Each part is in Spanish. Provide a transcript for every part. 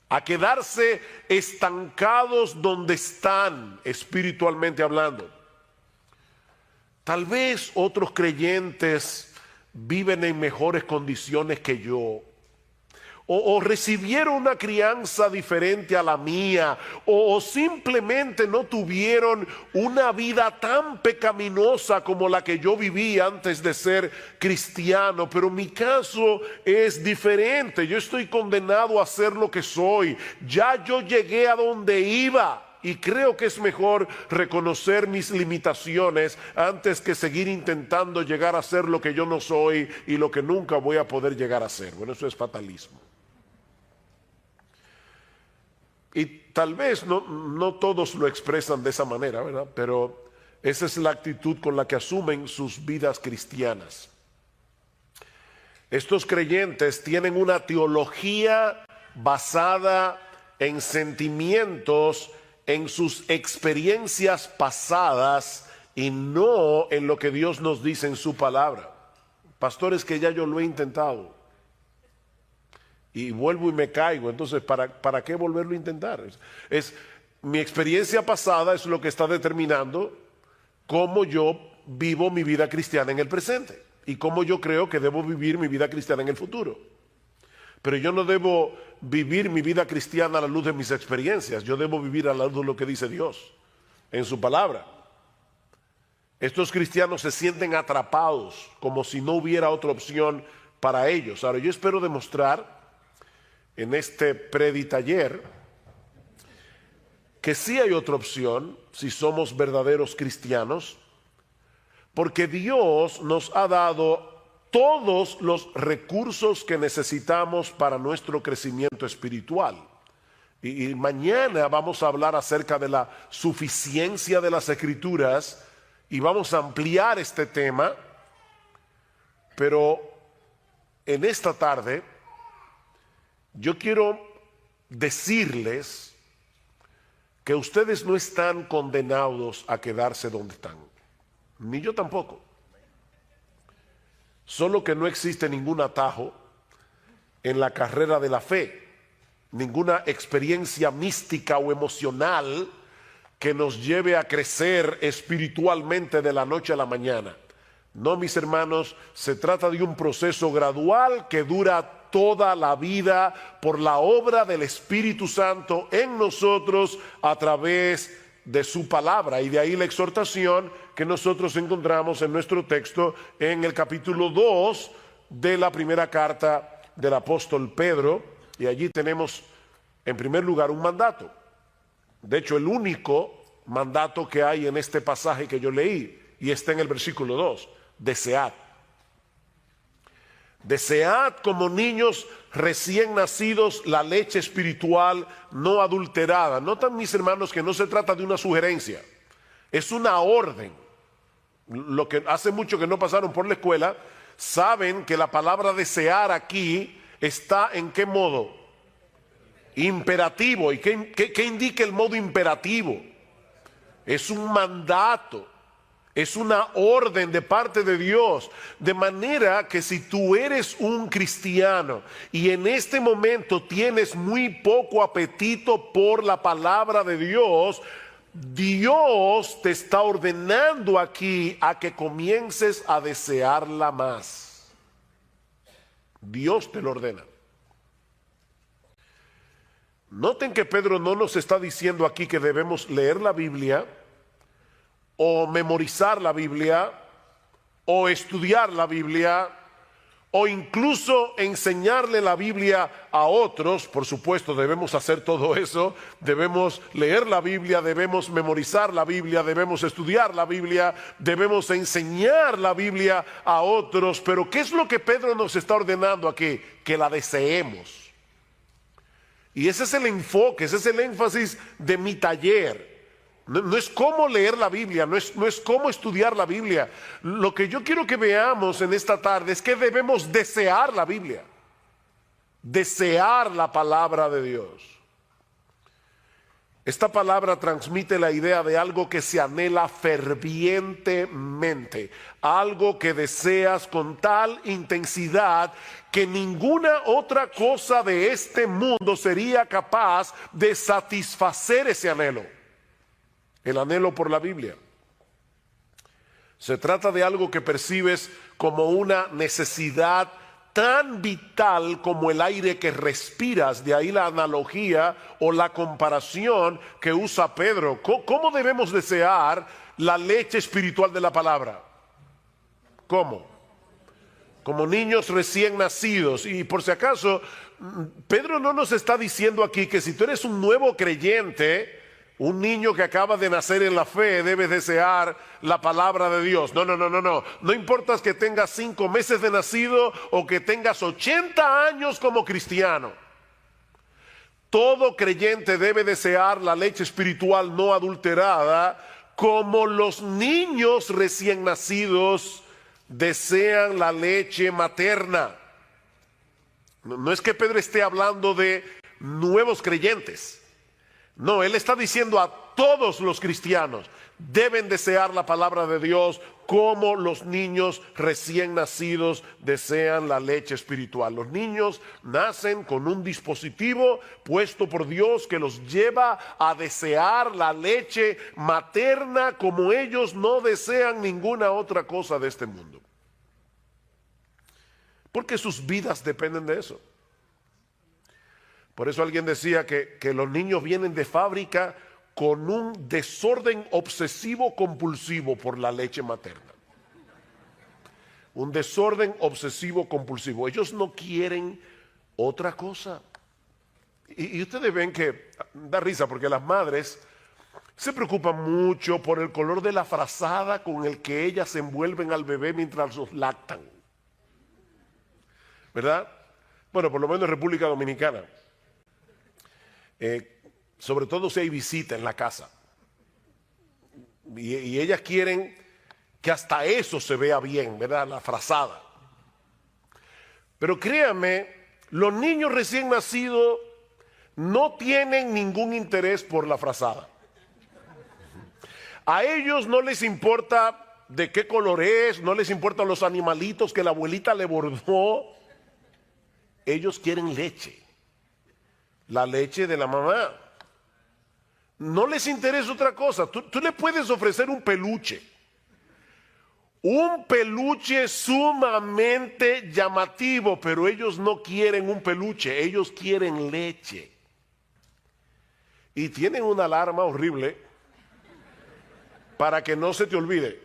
a quedarse estancados donde están espiritualmente hablando. Tal vez otros creyentes viven en mejores condiciones que yo, o recibieron una crianza diferente a la mía, o simplemente no tuvieron una vida tan pecaminosa como la que yo viví antes de ser cristiano. Pero mi caso es diferente. Yo estoy condenado a ser lo que soy. Ya yo llegué a donde iba. Y creo que es mejor reconocer mis limitaciones antes que seguir intentando llegar a ser lo que yo no soy y lo que nunca voy a poder llegar a ser. Bueno, eso es fatalismo. Y tal vez no todos lo expresan de esa manera, ¿verdad? Pero esa es la actitud con la que asumen sus vidas cristianas. Estos creyentes tienen una teología basada en sentimientos, en sus experiencias pasadas y no en lo que Dios nos dice en su palabra. Pastores, que ya yo lo he intentado y vuelvo y me caigo. Entonces, ¿para qué volverlo a intentar? Mi experiencia pasada es lo que está determinando cómo yo vivo mi vida cristiana en el presente y cómo yo creo que debo vivir mi vida cristiana en el futuro. Pero yo no debo vivir mi vida cristiana a la luz de mis experiencias. Yo debo vivir a la luz de lo que dice Dios en su palabra. Estos cristianos se sienten atrapados como si no hubiera otra opción para ellos. Ahora, yo espero demostrar en este preditaller que sí hay otra opción si somos verdaderos cristianos, porque Dios nos ha dado todos los recursos que necesitamos para nuestro crecimiento espiritual. Y mañana vamos a hablar acerca de la suficiencia de las Escrituras y vamos a ampliar este tema, pero en esta tarde yo quiero decirles que ustedes no están condenados a quedarse donde están, ni yo tampoco. Solo que no existe ningún atajo en la carrera de la fe, ninguna experiencia mística o emocional que nos lleve a crecer espiritualmente de la noche a la mañana. No, mis hermanos, se trata de un proceso gradual que dura toda la vida por la obra del Espíritu Santo en nosotros a través de su palabra. Y de ahí la exhortación que nosotros encontramos en nuestro texto en el capítulo 2 de la primera carta del apóstol Pedro. Y allí tenemos en primer lugar un mandato. De hecho, el único mandato que hay en este pasaje que yo leí, y está en el versículo 2, desead. Desead como niños recién nacidos la leche espiritual no adulterada. Notan, mis hermanos, que no se trata de una sugerencia, es una orden. Lo que hace mucho que no pasaron por la escuela saben que la palabra desear aquí está en qué modo imperativo. ¿Y qué indica el modo imperativo? Es un mandato. Es una orden de parte de Dios, de manera que si tú eres un cristiano y en este momento tienes muy poco apetito por la palabra de Dios, Dios te está ordenando aquí a que comiences a desearla más. Dios te lo ordena. Noten que Pedro no nos está diciendo aquí que debemos leer la Biblia o memorizar la Biblia, o estudiar la Biblia, o incluso enseñarle la Biblia a otros. Por supuesto, debemos hacer todo eso. Debemos leer la Biblia, debemos memorizar la Biblia, debemos estudiar la Biblia, debemos enseñar la Biblia a otros. Pero ¿qué es lo que Pedro nos está ordenando aquí? Que la deseemos. Y ese es el enfoque, ese es el énfasis de mi taller. No es cómo leer la Biblia, no es cómo estudiar la Biblia. Lo que yo quiero que veamos en esta tarde es que debemos desear la Biblia, desear la palabra de Dios. Esta palabra transmite la idea de algo que se anhela fervientemente, algo que deseas con tal intensidad que ninguna otra cosa de este mundo sería capaz de satisfacer ese anhelo, el anhelo por la Biblia. Se trata de algo que percibes como una necesidad tan vital como el aire que respiras. De ahí la analogía o la comparación que usa Pedro. ¿Cómo debemos desear la leche espiritual de la palabra? ¿Cómo? Como niños recién nacidos. Y por si acaso, Pedro no nos está diciendo aquí que si tú eres un nuevo creyente, un niño que acaba de nacer en la fe, debes desear la palabra de Dios. No. No importa que tengas 5 meses de nacido o que tengas 80 años como cristiano. Todo creyente debe desear la leche espiritual no adulterada, como los niños recién nacidos desean la leche materna. No es que Pedro esté hablando de nuevos creyentes. No, él está diciendo a todos los cristianos deben desear la palabra de Dios como los niños recién nacidos desean la leche espiritual. Los niños nacen con un dispositivo puesto por Dios que los lleva a desear la leche materna como ellos no desean ninguna otra cosa de este mundo. Porque sus vidas dependen de eso. Por eso alguien decía que los niños vienen de fábrica con un desorden obsesivo compulsivo por la leche materna. Un desorden obsesivo compulsivo. Ellos no quieren otra cosa. Y ustedes ven que da risa porque las madres se preocupan mucho por el color de la frazada con el que ellas envuelven al bebé mientras los lactan. ¿Verdad? Bueno, por lo menos en República Dominicana. Sobre todo si hay visita en la casa y ellas quieren que hasta eso se vea bien, ¿verdad? La frazada. Pero créanme, los niños recién nacidos no tienen ningún interés por la frazada. A ellos no les importa de qué color es, no les importan los animalitos que la abuelita le bordó. Ellos quieren leche. La leche de la mamá. No les interesa otra cosa. Tú le puedes ofrecer un peluche sumamente llamativo, pero ellos no quieren un peluche, ellos quieren leche. Y tienen una alarma horrible para que no se te olvide.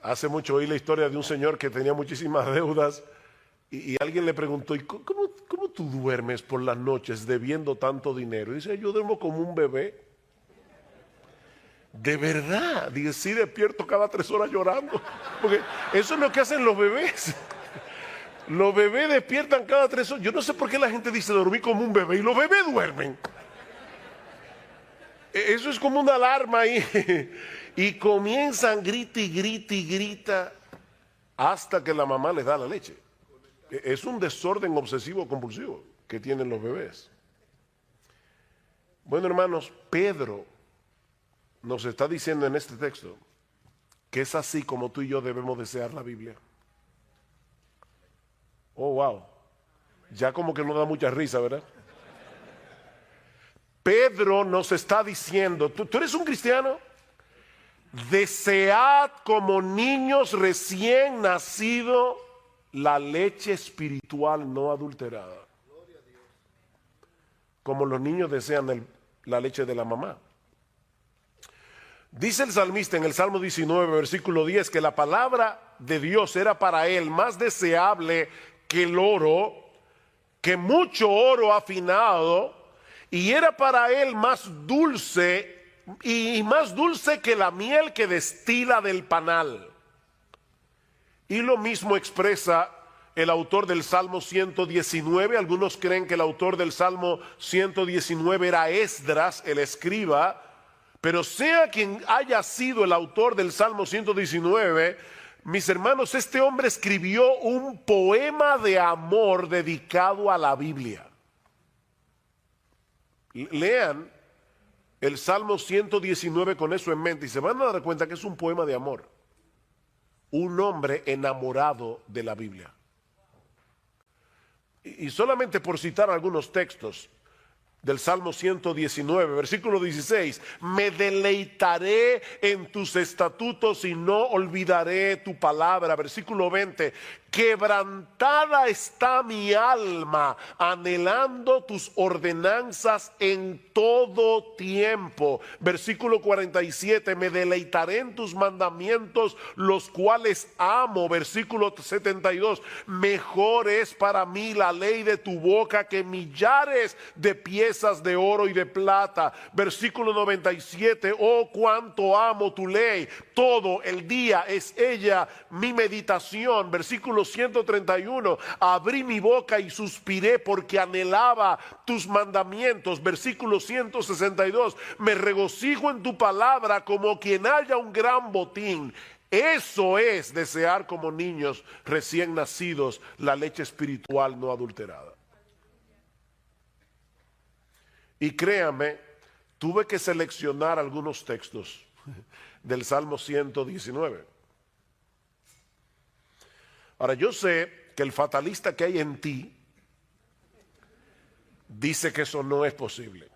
Hace mucho oí la historia de un señor que tenía muchísimas deudas. Y alguien le preguntó, ¿y cómo tú duermes por las noches debiendo tanto dinero? Y dice, yo duermo como un bebé. ¿De verdad? Dice, sí, despierto cada 3 horas llorando. Porque eso es lo que hacen los bebés. Los bebés despiertan cada 3 horas. Yo no sé por qué la gente dice dormí como un bebé y los bebés duermen. Eso es como una alarma ahí. Y comienzan grita y grita y grita hasta que la mamá les da la leche. Es un desorden obsesivo compulsivo que tienen los bebés. Bueno, hermanos, Pedro nos está diciendo en este texto que es así como tú y yo debemos desear la Biblia. Oh, wow. Ya como que no da mucha risa, ¿verdad? Pedro nos está diciendo, ¿tú eres un cristiano? Desead como niños recién nacidos la leche espiritual no adulterada. Como los niños desean la leche de la mamá. Dice el salmista en el Salmo 19, versículo 10, que la palabra de Dios era para él más deseable que el oro, que mucho oro afinado, y era para él más dulce y más dulce que la miel que destila del panal. Y lo mismo expresa el autor del Salmo 119. Algunos creen que el autor del Salmo 119 era Esdras, el escriba. Pero sea quien haya sido el autor del Salmo 119, mis hermanos, este hombre escribió un poema de amor dedicado a la Biblia. Lean el Salmo 119 con eso en mente y se van a dar cuenta que es un poema de amor. Un hombre enamorado de la Biblia. Y solamente por citar algunos textos del Salmo 119, versículo 16, me deleitaré en tus estatutos y no olvidaré tu palabra. Versículo 20, quebrantada está mi alma, anhelando tus ordenanzas en todo tiempo. Versículo 47, me deleitaré en tus mandamientos, los cuales amo. Versículo 72, mejor es para mí la ley de tu boca que millares de piezas de oro y de plata. Versículo 97, oh cuánto amo tu ley, todo el día es ella mi meditación. Versículo 131, abrí mi boca y suspiré porque anhelaba tus mandamientos. Versículo 162, me regocijo en tu palabra como quien haya un gran botín. Eso es desear como niños recién nacidos la leche espiritual no adulterada. Y créame, tuve que seleccionar algunos textos del Salmo 119. Ahora, yo sé que el fatalista que hay en ti dice que eso no es posible.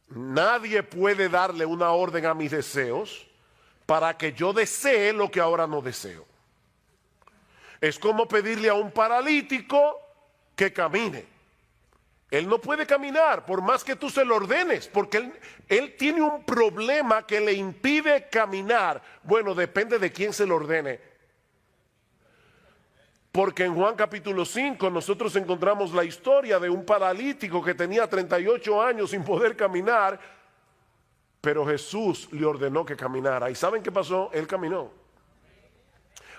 Nadie puede darle una orden a mis deseos para que yo desee lo que ahora no deseo. Es como pedirle a un paralítico que camine. Él no puede caminar por más que tú se lo ordenes, porque él tiene un problema que le impide caminar. Bueno, depende de quién se lo ordene. Porque en Juan capítulo 5 nosotros encontramos la historia de un paralítico que tenía 38 años sin poder caminar, pero Jesús le ordenó que caminara. ¿Y saben qué pasó? Él caminó.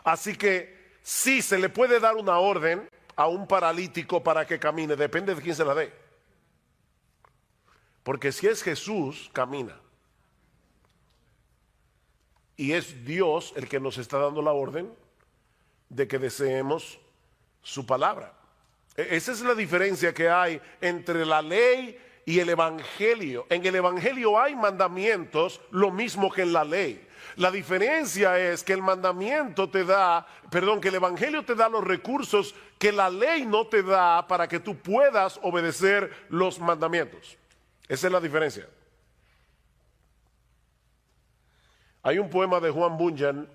Así que sí se le puede dar una orden a un paralítico para que camine, depende de quién se la dé. Porque si es Jesús, camina. Y es Dios el que nos está dando la orden de que deseemos su palabra. Esa es la diferencia que hay entre la ley y el evangelio. En el evangelio hay mandamientos, lo mismo que en la ley. La diferencia es que el mandamiento te da, que el evangelio te da los recursos que la ley no te da para que tú puedas obedecer los mandamientos. Esa es la diferencia. Hay un poema de Juan Bunyan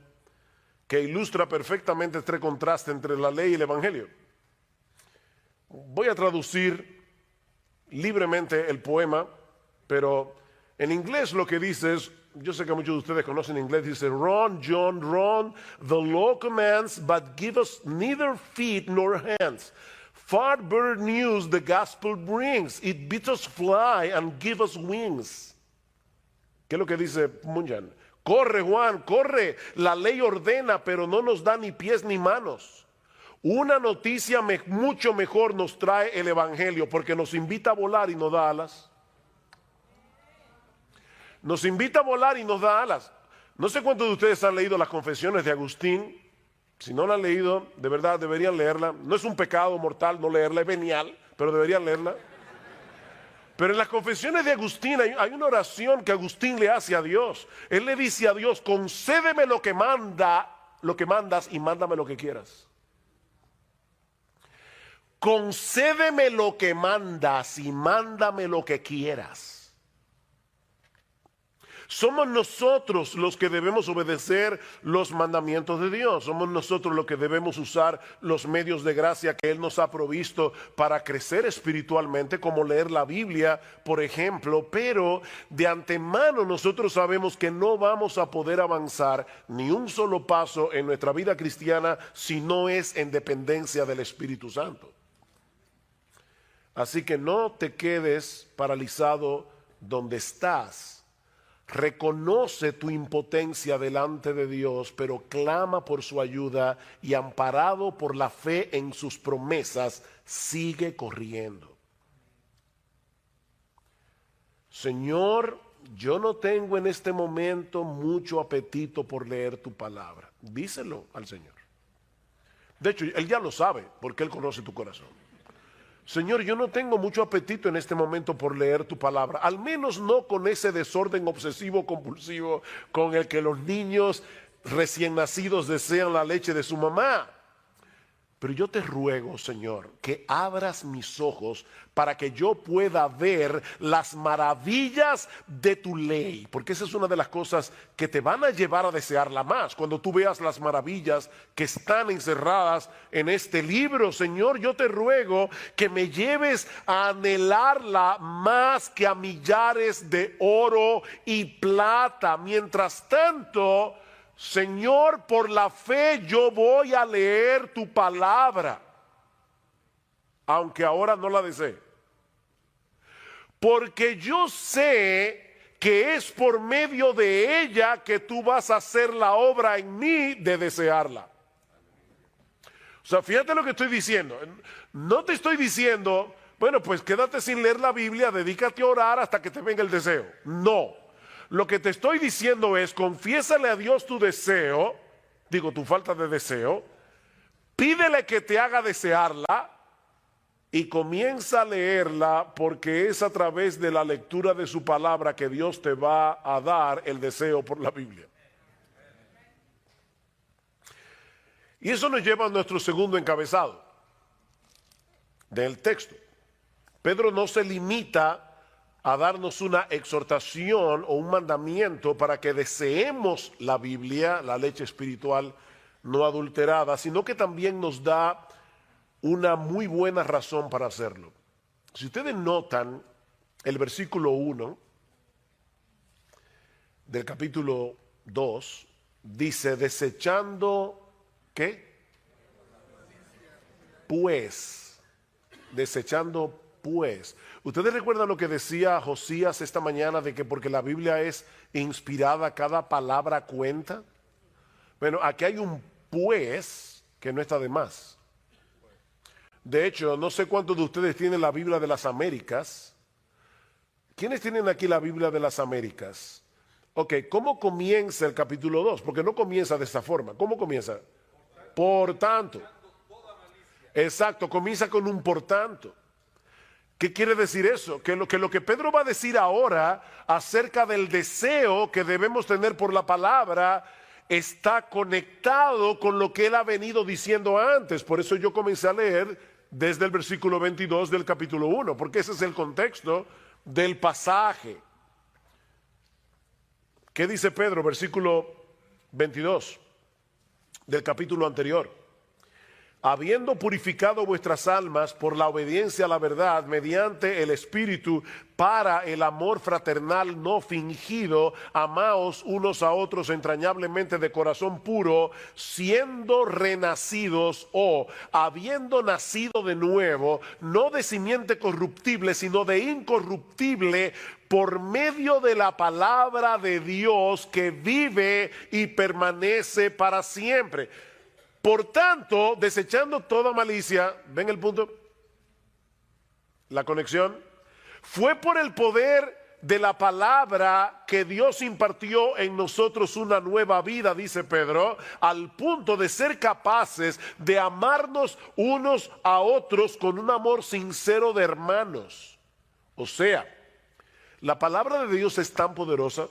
que ilustra perfectamente este contraste entre la ley y el evangelio. Voy a traducir libremente el poema, pero en inglés lo que dice es, yo sé que muchos de ustedes conocen inglés, dice, run, John, run, the law commands, but give us neither feet nor hands. Far better news the gospel brings, it bids us fly and give us wings. ¿Qué es lo que dice Munjan? Corre, Juan, corre, la ley ordena, pero no nos da ni pies ni manos. Una noticia mucho mejor nos trae el evangelio, porque nos invita a volar y nos da alas. Nos invita a volar y nos da alas. No sé cuántos de ustedes han leído las Confesiones de Agustín. Si no la han leído, de verdad deberían leerla. No es un pecado mortal no leerla, es venial, pero deberían leerla. Pero en las Confesiones de Agustín hay una oración que Agustín le hace a Dios. Él le dice a Dios, concédeme lo que mandas y mándame lo que quieras. Concédeme lo que mandas y mándame lo que quieras. Somos nosotros los que debemos obedecer los mandamientos de Dios. Somos nosotros los que debemos usar los medios de gracia que Él nos ha provisto para crecer espiritualmente, como leer la Biblia, por ejemplo. Pero de antemano nosotros sabemos que no vamos a poder avanzar ni un solo paso en nuestra vida cristiana si no es en dependencia del Espíritu Santo. Así que no te quedes paralizado donde estás. Reconoce tu impotencia delante de Dios, pero clama por su ayuda y amparado por la fe en sus promesas, sigue corriendo. Señor, yo no tengo en este momento mucho apetito por leer tu palabra. Díselo al Señor. De hecho, Él ya lo sabe porque Él conoce tu corazón. Señor, yo no tengo mucho apetito en este momento por leer tu palabra, al menos no con ese desorden obsesivo compulsivo con el que los niños recién nacidos desean la leche de su mamá. Pero yo te ruego, Señor, que abras mis ojos para que yo pueda ver las maravillas de tu ley, porque esa es una de las cosas que te van a llevar a desearla más. Cuando tú veas las maravillas que están encerradas en este libro, Señor, yo te ruego que me lleves a anhelarla más que a millares de oro y plata. Mientras tanto, Señor, por la fe yo voy a leer tu palabra, aunque ahora no la desee, porque yo sé que es por medio de ella que tú vas a hacer la obra en mí de desearla. O sea, fíjate lo que estoy diciendo. No te estoy diciendo, bueno, pues quédate sin leer la Biblia, dedícate a orar hasta que te venga el deseo. No. Lo que te estoy diciendo es, confiésale a Dios tu deseo, digo, tu falta de deseo, pídele que te haga desearla y comienza a leerla, porque es a través de la lectura de su palabra que Dios te va a dar el deseo por la Biblia. Y eso nos lleva a nuestro segundo encabezado del texto. Pedro no se limita a darnos una exhortación o un mandamiento para que deseemos la Biblia, la leche espiritual no adulterada, sino que también nos da una muy buena razón para hacerlo. Si ustedes notan el versículo 1 del capítulo 2, dice, desechando, ¿qué? Pues, desechando pues. ¿Ustedes recuerdan lo que decía Josías esta mañana de que porque la Biblia es inspirada, cada palabra cuenta? Bueno, aquí hay un pues que no está de más. De hecho, no sé cuántos de ustedes tienen la Biblia de las Américas. ¿Quiénes tienen aquí la Biblia de las Américas? Ok, ¿cómo comienza el capítulo 2? Porque no comienza de esta forma. ¿Cómo comienza? Por tanto. Exacto, comienza con un por tanto. ¿Qué quiere decir eso? Que lo que Pedro va a decir ahora acerca del deseo que debemos tener por la palabra está conectado con lo que él ha venido diciendo antes. Por eso yo comencé a leer desde el versículo 22 del capítulo 1, porque ese es el contexto del pasaje. ¿Qué dice Pedro? Versículo 22 del capítulo anterior. Habiendo purificado vuestras almas por la obediencia a la verdad mediante el Espíritu para el amor fraternal no fingido, amaos unos a otros entrañablemente de corazón puro, siendo renacidos o habiendo nacido de nuevo, no de simiente corruptible, sino de incorruptible, por medio de la palabra de Dios que vive y permanece para siempre. Por tanto, desechando toda malicia, ¿ven el punto? La conexión. Fue por el poder de la palabra que Dios impartió en nosotros una nueva vida, dice Pedro, al punto de ser capaces de amarnos unos a otros con un amor sincero de hermanos. O sea, la palabra de Dios es tan poderosa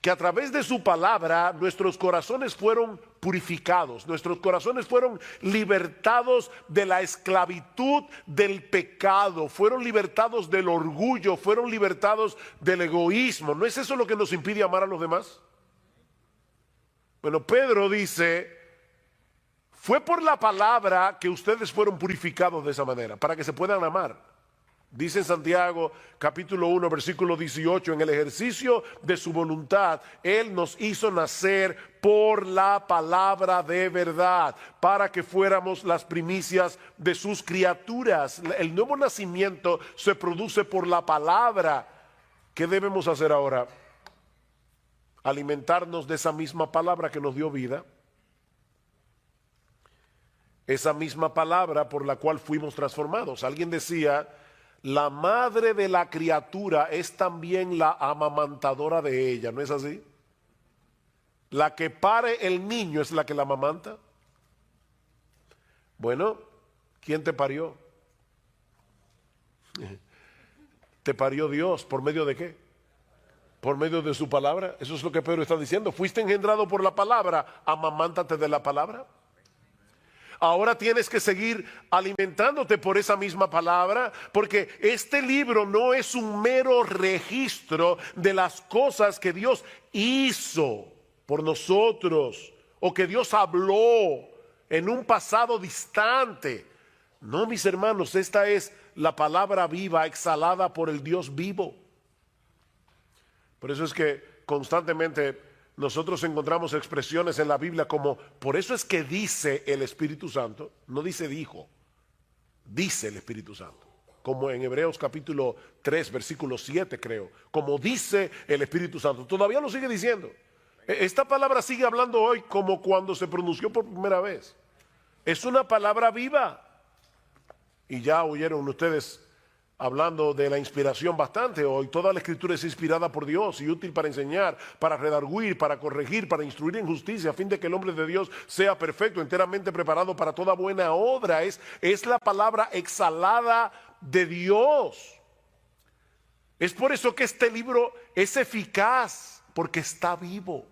que a través de su palabra nuestros corazones fueron purificados, nuestros corazones fueron libertados de la esclavitud del pecado, fueron libertados del orgullo, fueron libertados del egoísmo. ¿No es eso lo que nos impide amar a los demás? Bueno, Pedro dice, fue por la palabra que ustedes fueron purificados de esa manera, para que se puedan amar. Dice en Santiago capítulo 1 versículo 18, en el ejercicio de su voluntad, Él nos hizo nacer por la palabra de verdad, para que fuéramos las primicias de sus criaturas. El nuevo nacimiento se produce por la palabra. ¿Qué debemos hacer ahora? Alimentarnos de esa misma palabra que nos dio vida. Esa misma palabra por la cual fuimos transformados. Alguien decía, la madre de la criatura es también la amamantadora de ella, ¿no es así? La que pare el niño es la que la amamanta. Bueno, ¿quién te parió? Te parió Dios, ¿por medio de qué? Por medio de su palabra. Eso es lo que Pedro está diciendo. Fuiste engendrado por la palabra, amamántate de la palabra. Ahora tienes que seguir alimentándote por esa misma palabra, porque este libro no es un mero registro de las cosas que Dios hizo por nosotros o que Dios habló en un pasado distante. No, mis hermanos, esta es la palabra viva exhalada por el Dios vivo. Por eso es que constantemente nosotros encontramos expresiones en la Biblia como, por eso es que dice el Espíritu Santo, no dice dijo, dice el Espíritu Santo. Como en Hebreos capítulo 3, versículo 7 creo, como dice el Espíritu Santo. Todavía lo sigue diciendo. Esta palabra sigue hablando hoy como cuando se pronunció por primera vez. Es una palabra viva. Y ya oyeron ustedes hablando de la inspiración bastante hoy. Toda la escritura es inspirada por Dios y útil para enseñar, para redarguir, para corregir, para instruir en justicia, a fin de que el hombre de Dios sea perfecto, enteramente preparado para toda buena obra. Es la palabra exhalada de Dios. Es por eso que este libro es eficaz, porque está vivo.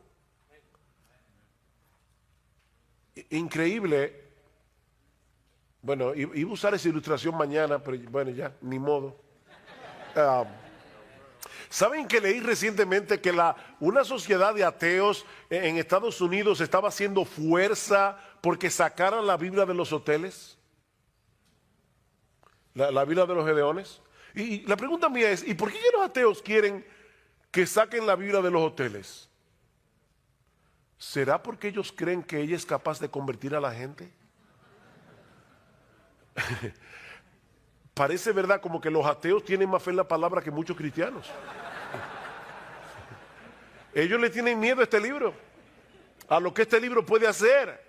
Increíble. Bueno, iba a usar esa ilustración mañana, pero bueno, ya, ni modo. ¿Saben que leí recientemente que una sociedad de ateos en Estados Unidos estaba haciendo fuerza porque sacaran la Biblia de los hoteles? La Biblia de los Gedeones. Y la pregunta mía es, ¿y por qué los ateos quieren que saquen la Biblia de los hoteles? ¿Será porque ellos creen que ella es capaz de convertir a la gente? Parece verdad como que los ateos tienen más fe en la palabra que muchos cristianos. Ellos le tienen miedo a este libro, a lo que este libro puede hacer.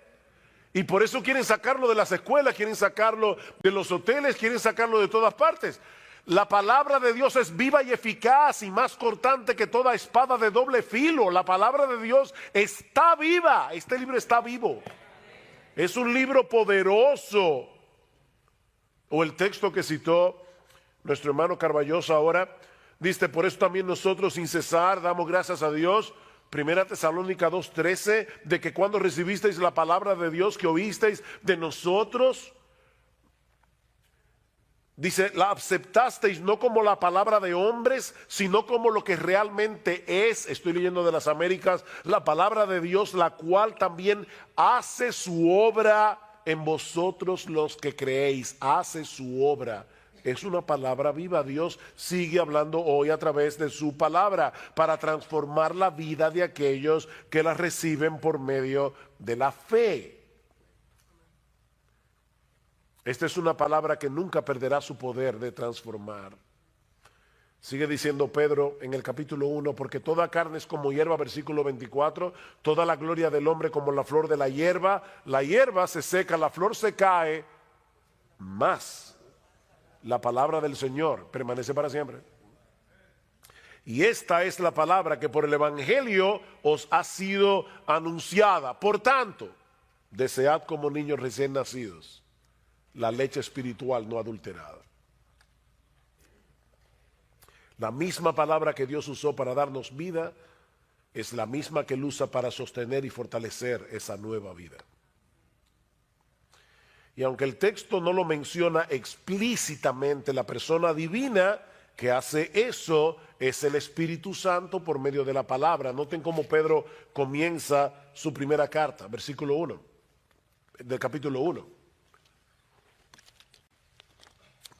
Y por eso quieren sacarlo de las escuelas, quieren sacarlo de los hoteles, quieren sacarlo de todas partes. La palabra de Dios es viva y eficaz y más cortante que toda espada de doble filo. La palabra de Dios está viva. Este libro está vivo. Es un libro poderoso. O el texto que citó nuestro hermano Carballosa ahora, dice, por eso también nosotros sin cesar damos gracias a Dios, 1 Tesalónica 2:13, de que cuando recibisteis la palabra de Dios que oísteis de nosotros, dice, la aceptasteis no como la palabra de hombres, sino como lo que realmente es, estoy leyendo de las Américas, la palabra de Dios, la cual también hace su obra en vosotros los que creéis, hace su obra. Es una palabra viva. Dios sigue hablando hoy a través de su palabra para transformar la vida de aquellos que la reciben por medio de la fe. Esta es una palabra que nunca perderá su poder de transformar. Sigue diciendo Pedro en el capítulo 1, porque toda carne es como hierba, versículo 24, toda la gloria del hombre como la flor de la hierba se seca, la flor se cae, mas la palabra del Señor permanece para siempre. Y esta es la palabra que por el Evangelio os ha sido anunciada. Por tanto, desead como niños recién nacidos la leche espiritual no adulterada. La misma palabra que Dios usó para darnos vida es la misma que Él usa para sostener y fortalecer esa nueva vida. Y aunque el texto no lo menciona explícitamente, la persona divina que hace eso es el Espíritu Santo por medio de la palabra. Noten cómo Pedro comienza su primera carta, versículo 1, del capítulo 1.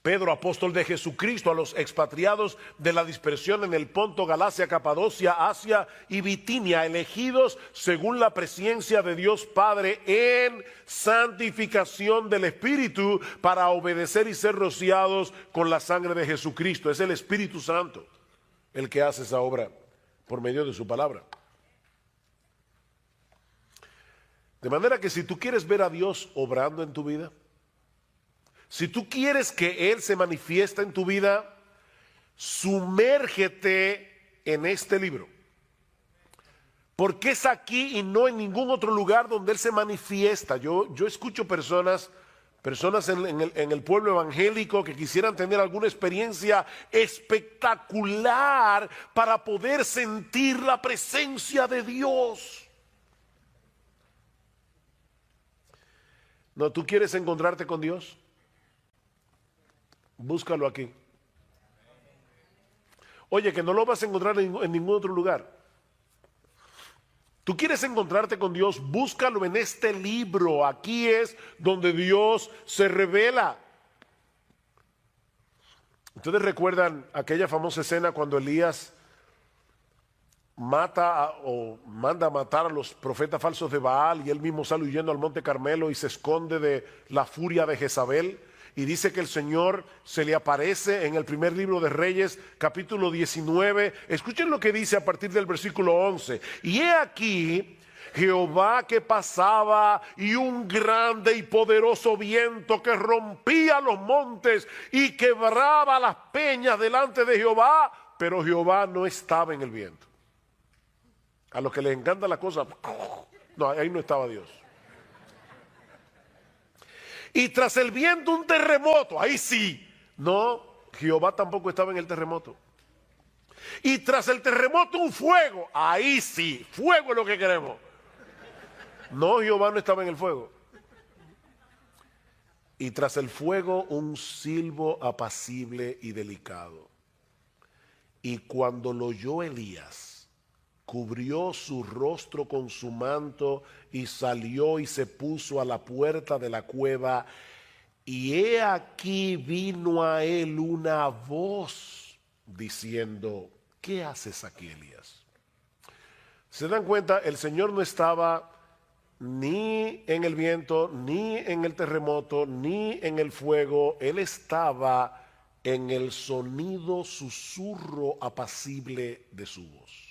Pedro, apóstol de Jesucristo, a los expatriados de la dispersión en el Ponto, Galacia, Capadocia, Asia y Bitinia, elegidos según la presencia de Dios Padre en santificación del Espíritu para obedecer y ser rociados con la sangre de Jesucristo. Es el Espíritu Santo el que hace esa obra por medio de su palabra. De manera que si tú quieres ver a Dios obrando en tu vida, si tú quieres que Él se manifieste en tu vida, sumérgete en este libro. Porque es aquí y no en ningún otro lugar donde Él se manifiesta. Yo escucho personas Personas en el pueblo evangélico que quisieran tener alguna experiencia espectacular para poder sentir la presencia de Dios. No, ¿tú quieres encontrarte con Dios? Búscalo aquí. Oye, que no lo vas a encontrar en ningún otro lugar. Tú quieres encontrarte con Dios, búscalo en este libro. Aquí es donde Dios se revela. Ustedes recuerdan aquella famosa escena cuando Elías manda a matar a los profetas falsos de Baal, y él mismo sale huyendo al monte Carmelo y se esconde de la furia de Jezabel. Y dice que el Señor se le aparece en el primer libro de Reyes, capítulo 19. Escuchen lo que dice a partir del versículo 11. Y he aquí Jehová que pasaba, y un grande y poderoso viento que rompía los montes y quebraba las peñas delante de Jehová, pero Jehová no estaba en el viento. A los que les encanta la cosa, no, ahí no estaba Dios. Y tras el viento un terremoto, ahí sí. No, Jehová tampoco estaba en el terremoto. Y tras el terremoto un fuego, ahí sí, fuego es lo que queremos. No, Jehová no estaba en el fuego. Y tras el fuego un silbo apacible y delicado. Y cuando lo oyó Elías, cubrió su rostro con su manto y salió y se puso a la puerta de la cueva. Y he aquí vino a él una voz diciendo: ¿qué haces aquí, Elías? ¿Se dan cuenta? El Señor no estaba ni en el viento, ni en el terremoto, ni en el fuego. Él estaba en el sonido susurro apacible de su voz.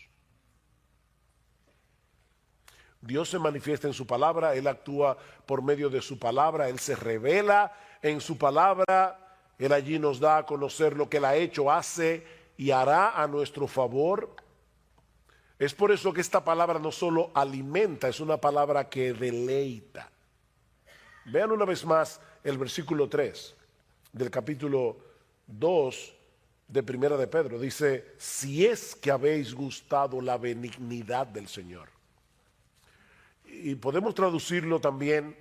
Dios se manifiesta en su palabra, Él actúa por medio de su palabra, Él se revela en su palabra, Él allí nos da a conocer lo que Él ha hecho, hace y hará a nuestro favor. Es por eso que esta palabra no solo alimenta, es una palabra que deleita. Vean una vez más el versículo 3 del capítulo 2 de Primera de Pedro. Dice: si es que habéis gustado la benignidad del Señor. Y podemos traducirlo también: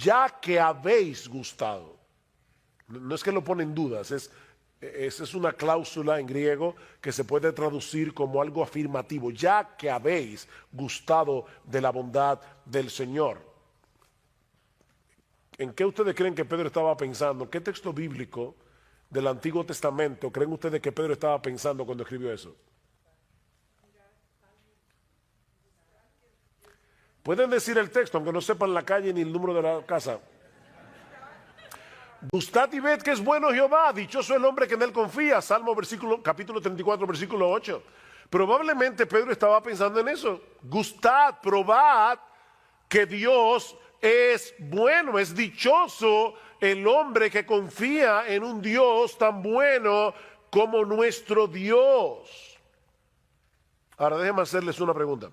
ya que habéis gustado. No es que lo pone en dudas, es una cláusula en griego que se puede traducir como algo afirmativo. Ya que habéis gustado de la bondad del Señor. ¿En qué ustedes creen que Pedro estaba pensando? ¿Qué texto bíblico del Antiguo Testamento creen ustedes que Pedro estaba pensando cuando escribió eso? Pueden decir el texto, aunque no sepan la calle ni el número de la casa. Gustad y ved que es bueno Jehová, dichoso el hombre que en él confía. Salmo capítulo 34, versículo 8. Probablemente Pedro estaba pensando en eso. Gustad, probad que Dios es bueno, es dichoso el hombre que confía en un Dios tan bueno como nuestro Dios. Ahora déjenme hacerles una pregunta.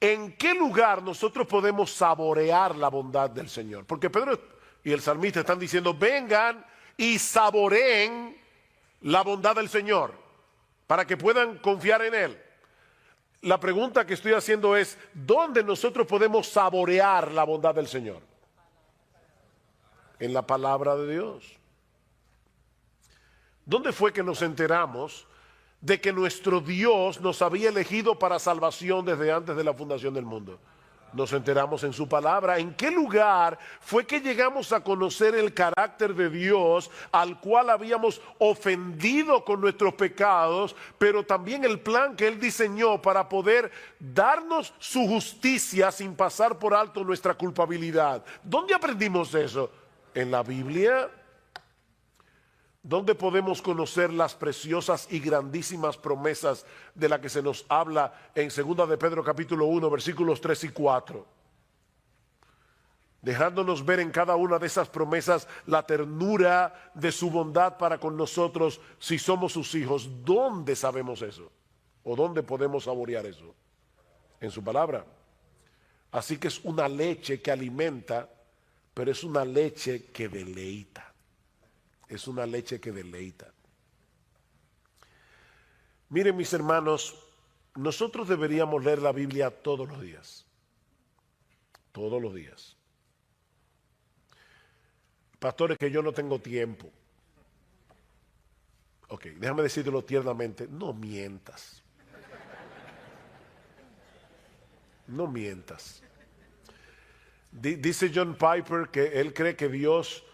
¿En qué lugar nosotros podemos saborear la bondad del Señor? Porque Pedro y el salmista están diciendo: vengan y saboreen la bondad del Señor para que puedan confiar en Él. La pregunta que estoy haciendo es: ¿dónde nosotros podemos saborear la bondad del Señor? En la palabra de Dios. ¿Dónde fue que nos enteramos de que nuestro Dios nos había elegido para salvación desde antes de la fundación del mundo? Nos enteramos en su palabra. ¿En qué lugar fue que llegamos a conocer el carácter de Dios, al cual habíamos ofendido con nuestros pecados, pero también el plan que Él diseñó para poder darnos su justicia sin pasar por alto nuestra culpabilidad? ¿Dónde aprendimos eso? ¿En la Biblia? ¿Dónde podemos conocer las preciosas y grandísimas promesas de las que se nos habla en 2 de Pedro capítulo 1, versículos 3 y 4? Dejándonos ver en cada una de esas promesas la ternura de su bondad para con nosotros si somos sus hijos. ¿Dónde sabemos eso? ¿O dónde podemos saborear eso? En su palabra. Así que es una leche que alimenta pero es una leche que deleita. Es una leche que deleita. Miren, mis hermanos, nosotros deberíamos leer la Biblia todos los días. Todos los días. Pastores, que yo no tengo tiempo. Ok, déjame decírtelo tiernamente, no mientas. No mientas. Dice John Piper que él cree que Dios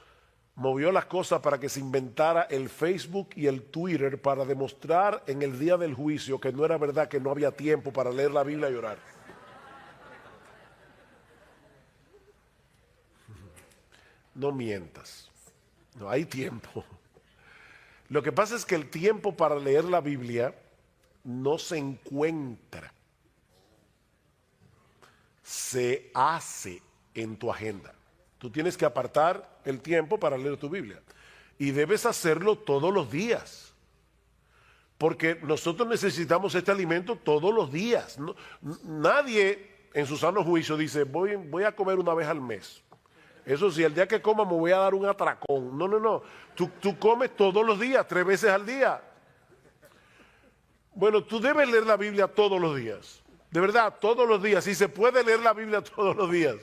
movió las cosas para que se inventara el Facebook y el Twitter para demostrar en el día del juicio que no era verdad, que no había tiempo para leer la Biblia y orar. No mientas. No hay tiempo. Lo que pasa es que el tiempo para leer la Biblia no se encuentra. Se hace en tu agenda. Tú tienes que apartar el tiempo para leer tu Biblia. Y debes hacerlo todos los días. Porque nosotros necesitamos este alimento todos los días. Nadie en su sano juicio dice, voy a comer una vez al mes. Eso sí, el día que coma me voy a dar un atracón. No. Tú comes todos los días, 3 veces al día. Bueno, tú debes leer la Biblia todos los días. De verdad, todos los días. Si se puede leer la Biblia todos los días,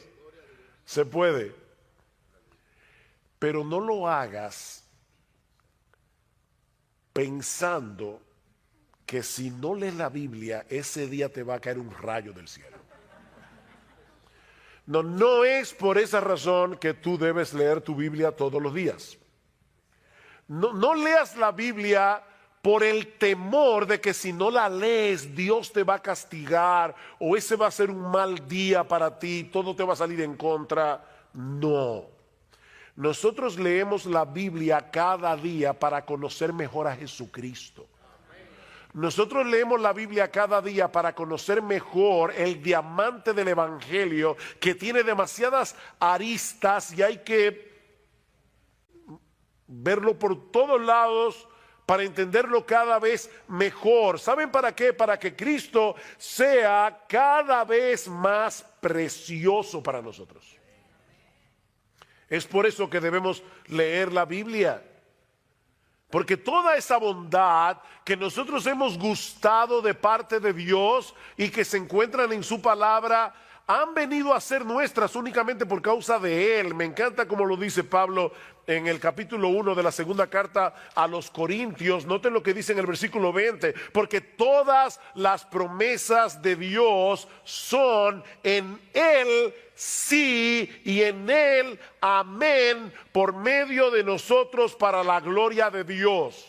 se puede. Pero no lo hagas pensando que si no lees la Biblia, ese día te va a caer un rayo del cielo. No es por esa razón que tú debes leer tu Biblia todos los días. No leas la Biblia por el temor de que si no la lees, Dios te va a castigar o ese va a ser un mal día para ti, todo te va a salir en contra. No. Nosotros leemos la Biblia cada día para conocer mejor a Jesucristo. Nosotros leemos la Biblia cada día para conocer mejor el diamante del Evangelio, que tiene demasiadas aristas y hay que verlo por todos lados para entenderlo cada vez mejor. ¿Saben para qué? Para que Cristo sea cada vez más precioso para nosotros. Es por eso que debemos leer la Biblia. Porque toda esa bondad que nosotros hemos gustado de parte de Dios y que se encuentran en su palabra, han venido a ser nuestras únicamente por causa de Él. Me encanta como lo dice Pablo en el capítulo 1 de la segunda carta a los Corintios. Noten lo que dice en el versículo 20. Porque todas las promesas de Dios son en Él sí y en Él amén, por medio de nosotros para la gloria de Dios.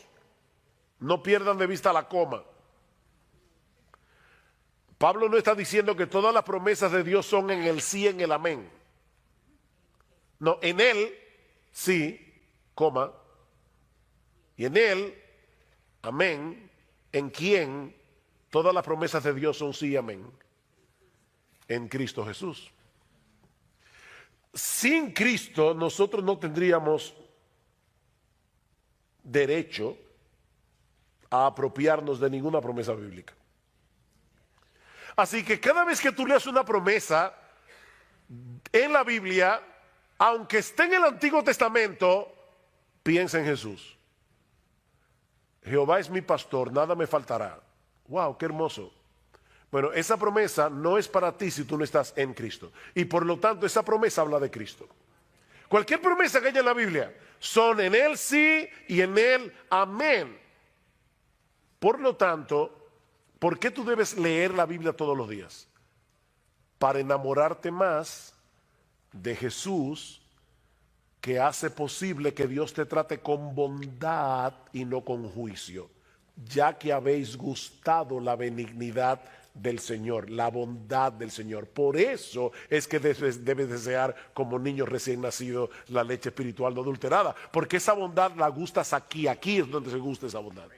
No pierdan de vista la coma. Pablo no está diciendo que todas las promesas de Dios son en el sí, en el amén. No, en Él sí, coma, y en Él, amén, en quien todas las promesas de Dios son sí y amén, en Cristo Jesús. Sin Cristo nosotros no tendríamos derecho a apropiarnos de ninguna promesa bíblica. Así que cada vez que tú leas una promesa en la Biblia, aunque esté en el Antiguo Testamento, piensa en Jesús. Jehová es mi pastor, nada me faltará. Wow, qué hermoso. Bueno, esa promesa no es para ti si tú no estás en Cristo. Y por lo tanto, esa promesa habla de Cristo. Cualquier promesa que haya en la Biblia, son en Él sí y en Él amén. Por lo tanto, ¿por qué tú debes leer la Biblia todos los días? Para enamorarte más de Jesús, que hace posible que Dios te trate con bondad y no con juicio, ya que habéis gustado la benignidad del Señor, la bondad del Señor. Por eso es que debes desear como niño recién nacido la leche espiritual no adulterada, porque esa bondad la gustas aquí es donde se gusta esa bondad.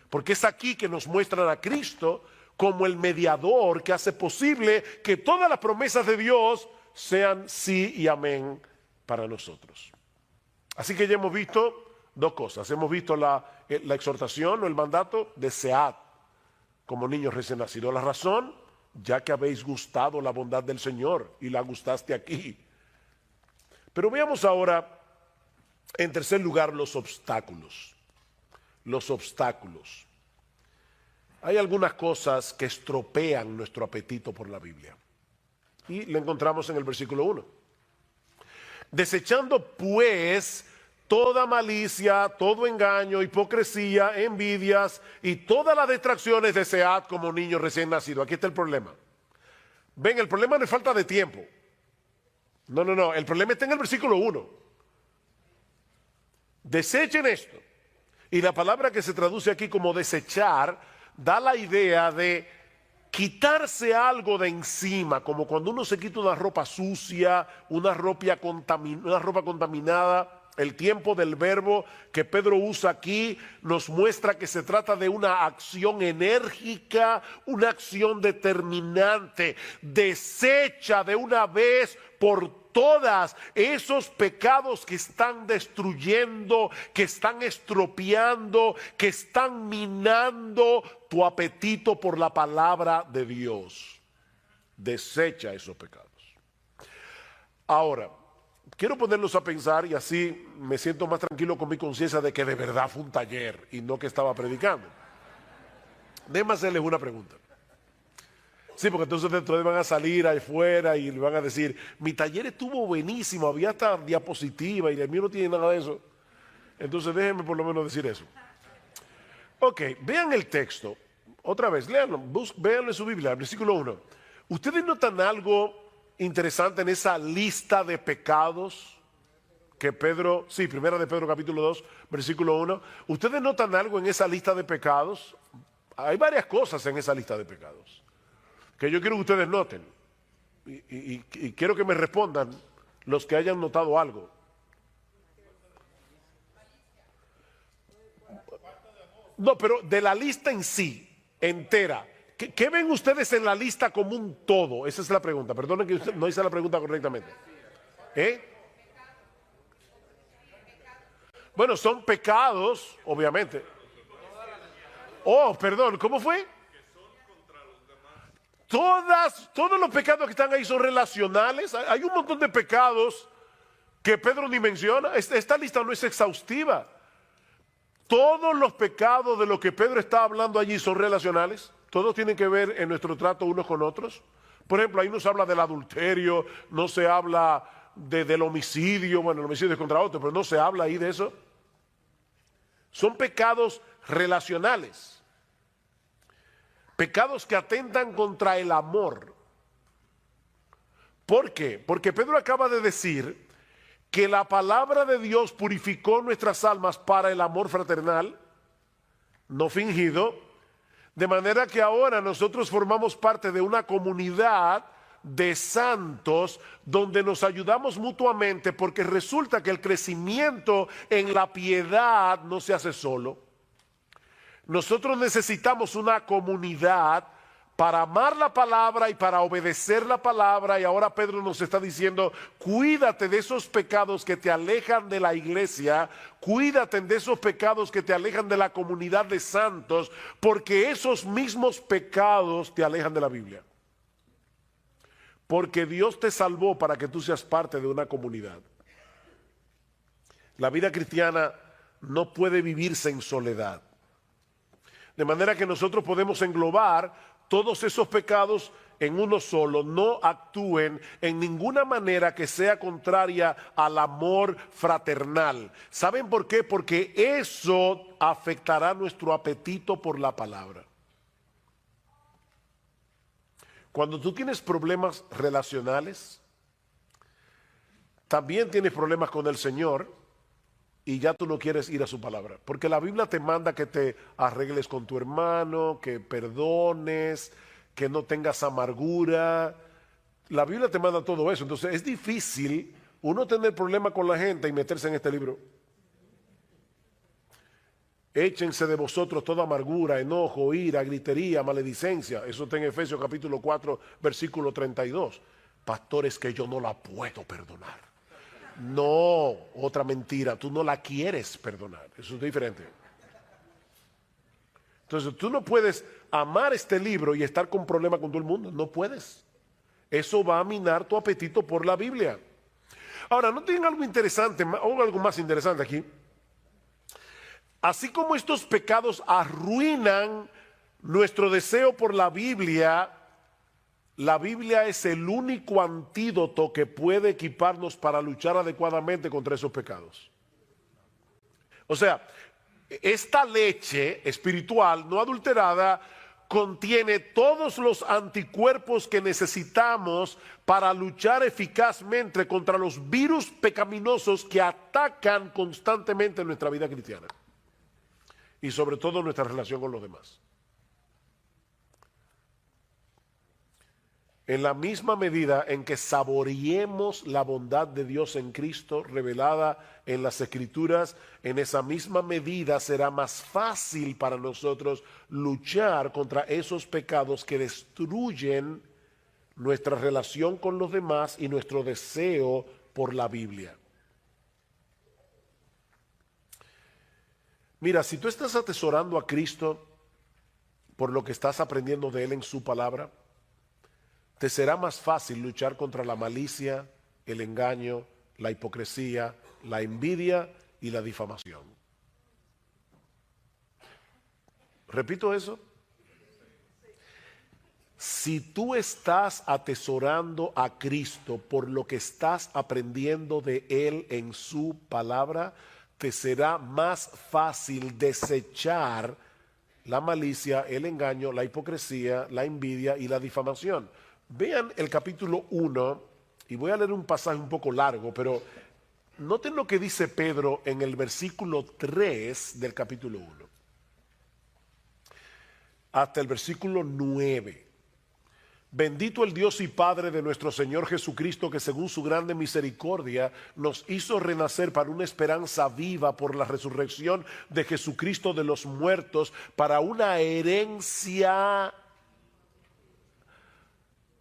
Porque es aquí que nos muestran a Cristo como el mediador que hace posible que todas las promesas de Dios sean sí y amén para nosotros. Así que ya hemos visto dos cosas. Hemos visto la exhortación o el mandato, desead como niños recién nacidos. La razón, ya que habéis gustado la bondad del Señor y la gustaste aquí. Pero veamos ahora, en tercer lugar, los obstáculos. Los obstáculos. Hay algunas cosas que estropean nuestro apetito por la Biblia. Y lo encontramos en el versículo 1. Desechando pues toda malicia, todo engaño, hipocresía, envidias y todas las distracciones, desead como niños recién nacidos. Aquí está el problema. Ven, el problema no es falta de tiempo. No, el problema está en el versículo 1. Desechen esto. Y la palabra que se traduce aquí como desechar da la idea de quitarse algo de encima, como cuando uno se quita una ropa sucia, una ropa contaminada. El tiempo del verbo que Pedro usa aquí nos muestra que se trata de una acción enérgica, una acción determinante. Desecha de una vez por todas esos pecados que están destruyendo, que están estropeando, que están minando tu apetito por la palabra de Dios. Desecha esos pecados. Ahora, quiero ponerlos a pensar y así me siento más tranquilo con mi conciencia de que de verdad fue un taller y no que estaba predicando. Déjenme hacerles una pregunta. Sí, porque entonces ustedes van a salir afuera y le van a decir, mi taller estuvo buenísimo, había hasta diapositiva y el mío no tiene nada de eso. Entonces déjenme por lo menos decir eso. Ok, vean el texto. Otra vez, léanlo, véanlo en su Biblia, el versículo 1. ¿Ustedes notan algo interesante en esa lista de pecados que Pedro, sí, primera de Pedro capítulo 2, versículo 1? ¿Ustedes notan algo en esa lista de pecados? Hay varias cosas en esa lista de pecados que yo quiero que ustedes noten y quiero que me respondan los que hayan notado algo. No, pero de la lista en sí, entera, ¿qué ven ustedes en la lista como un todo? Esa es la pregunta. Perdonen que usted no hice la pregunta correctamente. Bueno, son pecados, obviamente. Oh, perdón, ¿cómo fue? Todos los pecados que están ahí son relacionales. Hay un montón de pecados que Pedro ni menciona. Esta lista no es exhaustiva. Todos los pecados de los que Pedro está hablando allí son relacionales. Todos tienen que ver en nuestro trato unos con otros. Por ejemplo, ahí no se habla del adulterio, no se habla del homicidio. Bueno, el homicidio es contra otro, pero no se habla ahí de eso. Son pecados relacionales. Pecados que atentan contra el amor. ¿Por qué? Porque Pedro acaba de decir que la palabra de Dios purificó nuestras almas para el amor fraternal, no fingido, de manera que ahora nosotros formamos parte de una comunidad de santos donde nos ayudamos mutuamente, porque resulta que el crecimiento en la piedad no se hace solo. Nosotros necesitamos una comunidad para amar la palabra y para obedecer la palabra. Y ahora Pedro nos está diciendo, cuídate de esos pecados que te alejan de la iglesia, cuídate de esos pecados que te alejan de la comunidad de santos, porque esos mismos pecados te alejan de la Biblia. Porque Dios te salvó para que tú seas parte de una comunidad. La vida cristiana no puede vivirse en soledad. De manera que nosotros podemos englobar todos esos pecados en uno solo. No actúen en ninguna manera que sea contraria al amor fraternal. ¿Saben por qué? Porque eso afectará nuestro apetito por la palabra. Cuando tú tienes problemas relacionales, también tienes problemas con el Señor. Y ya tú no quieres ir a su palabra. Porque la Biblia te manda que te arregles con tu hermano, que perdones, que no tengas amargura. La Biblia te manda todo eso. Entonces es difícil uno tener problemas con la gente y meterse en este libro. Échense de vosotros toda amargura, enojo, ira, gritería, maledicencia. Eso está en Efesios capítulo 4, versículo 32. Pastores, que yo no la puedo perdonar. No, otra mentira, tú no la quieres perdonar, eso es diferente. Entonces tú no puedes amar este libro y estar con problemas con todo el mundo, no puedes. Eso va a minar tu apetito por la Biblia. Ahora, ¿no tienen algo interesante o algo más interesante aquí? Así como estos pecados arruinan nuestro deseo por la Biblia es el único antídoto que puede equiparnos para luchar adecuadamente contra esos pecados. O sea, esta leche espiritual no adulterada contiene todos los anticuerpos que necesitamos para luchar eficazmente contra los virus pecaminosos que atacan constantemente nuestra vida cristiana y sobre todo nuestra relación con los demás. En la misma medida en que saboreemos la bondad de Dios en Cristo revelada en las Escrituras, en esa misma medida será más fácil para nosotros luchar contra esos pecados que destruyen nuestra relación con los demás y nuestro deseo por la Biblia. Mira, si tú estás atesorando a Cristo por lo que estás aprendiendo de Él en su palabra, te será más fácil luchar contra la malicia, el engaño, la hipocresía, la envidia y la difamación. Repito eso. Si tú estás atesorando a Cristo por lo que estás aprendiendo de Él en su palabra, te será más fácil desechar la malicia, el engaño, la hipocresía, la envidia y la difamación. Vean el capítulo 1, y voy a leer un pasaje un poco largo, pero noten lo que dice Pedro en el versículo 3 del capítulo 1, hasta el versículo 9. Bendito el Dios y Padre de nuestro Señor Jesucristo, que según su grande misericordia nos hizo renacer para una esperanza viva por la resurrección de Jesucristo de los muertos, para una herencia.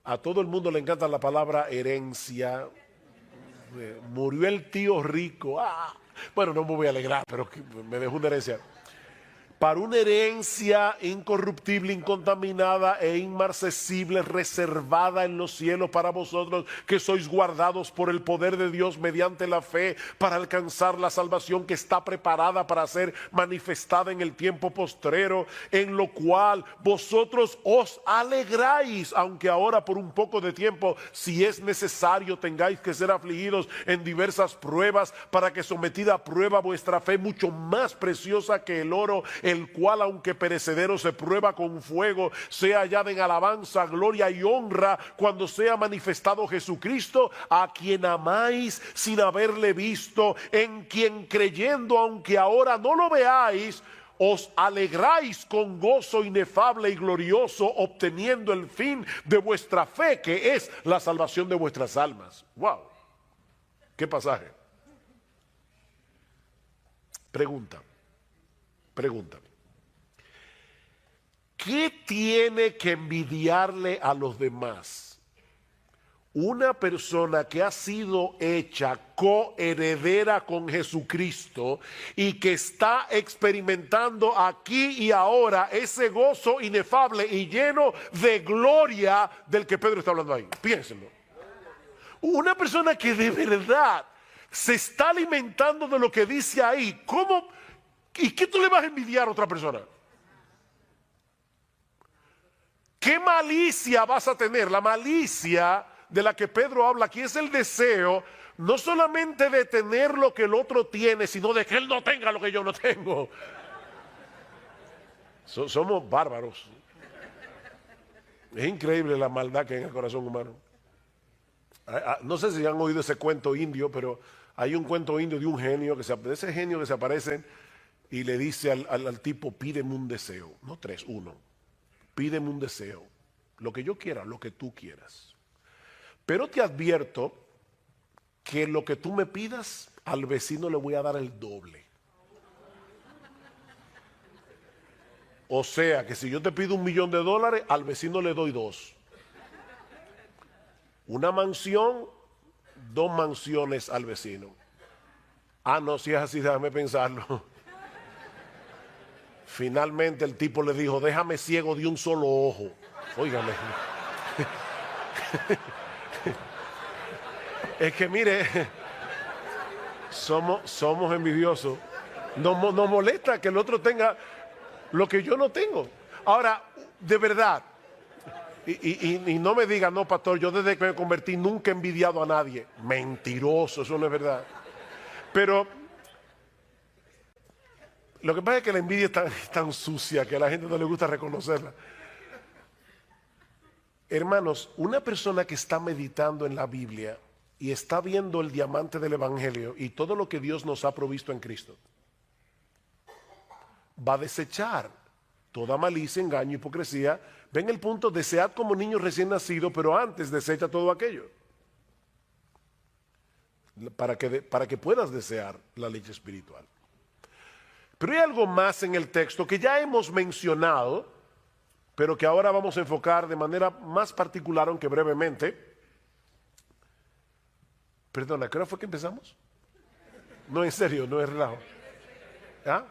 A todo el mundo le encanta la palabra herencia. Murió el tío rico. Bueno, no me voy a alegrar, pero me dejó una herencia. Para una herencia incorruptible, incontaminada e inmarcesible, reservada en los cielos para vosotros, que sois guardados por el poder de Dios mediante la fe, para alcanzar la salvación que está preparada para ser manifestada en el tiempo postrero, en lo cual vosotros os alegráis, aunque ahora por un poco de tiempo, si es necesario, tengáis que ser afligidos en diversas pruebas, para que sometida a prueba vuestra fe, mucho más preciosa que el oro, el cual aunque perecedero se prueba con fuego, sea hallada en alabanza, gloria y honra cuando sea manifestado Jesucristo, a quien amáis sin haberle visto, en quien creyendo aunque ahora no lo veáis, os alegráis con gozo inefable y glorioso, obteniendo el fin de vuestra fe, que es la salvación de vuestras almas. ¡Wow! ¿Qué pasaje? Pregunta. ¿Qué tiene que envidiarle a los demás una persona que ha sido hecha coheredera con Jesucristo y que está experimentando aquí y ahora ese gozo inefable y lleno de gloria del que Pedro está hablando ahí? Piénsenlo. Una persona que de verdad se está alimentando de lo que dice ahí, ¿cómo? ¿Y qué tú le vas a envidiar a otra persona? ¿Qué malicia vas a tener? La malicia de la que Pedro habla aquí es el deseo no solamente de tener lo que el otro tiene, sino de que él no tenga lo que yo no tengo. Somos bárbaros. Es increíble la maldad que hay en el corazón humano. No sé si han oído ese cuento indio, pero hay un cuento indio de un genio, de ese genio que se aparece y le dice al tipo, pídeme un deseo, no tres, uno. Pídeme un deseo, lo que yo quiera, lo que tú quieras. Pero te advierto que lo que tú me pidas, al vecino le voy a dar el doble. O sea, que si yo te pido $1.000.000, al vecino le doy 2. Una mansión, 2 mansiones al vecino. No, si es así, déjame pensarlo. Finalmente el tipo le dijo, déjame ciego de un solo ojo. Óigame. Es que mire, somos envidiosos. Nos molesta que el otro tenga lo que yo no tengo. Ahora, de verdad, y no me digan, no, pastor, yo desde que me convertí nunca he envidiado a nadie. Mentiroso, eso no es verdad. Pero lo que pasa es que la envidia es tan sucia que a la gente no le gusta reconocerla. Hermanos, una persona que está meditando en la Biblia y está viendo el diamante del Evangelio y todo lo que Dios nos ha provisto en Cristo, va a desechar toda malicia, engaño, hipocresía. Ven el punto, desead como niños recién nacidos, pero antes desecha todo aquello. Para que puedas desear la leche espiritual. Pero hay algo más en el texto que ya hemos mencionado, pero que ahora vamos a enfocar de manera más particular, aunque brevemente. Perdona, ¿qué hora fue que empezamos? No, en serio, no es relajo. ¿Ah?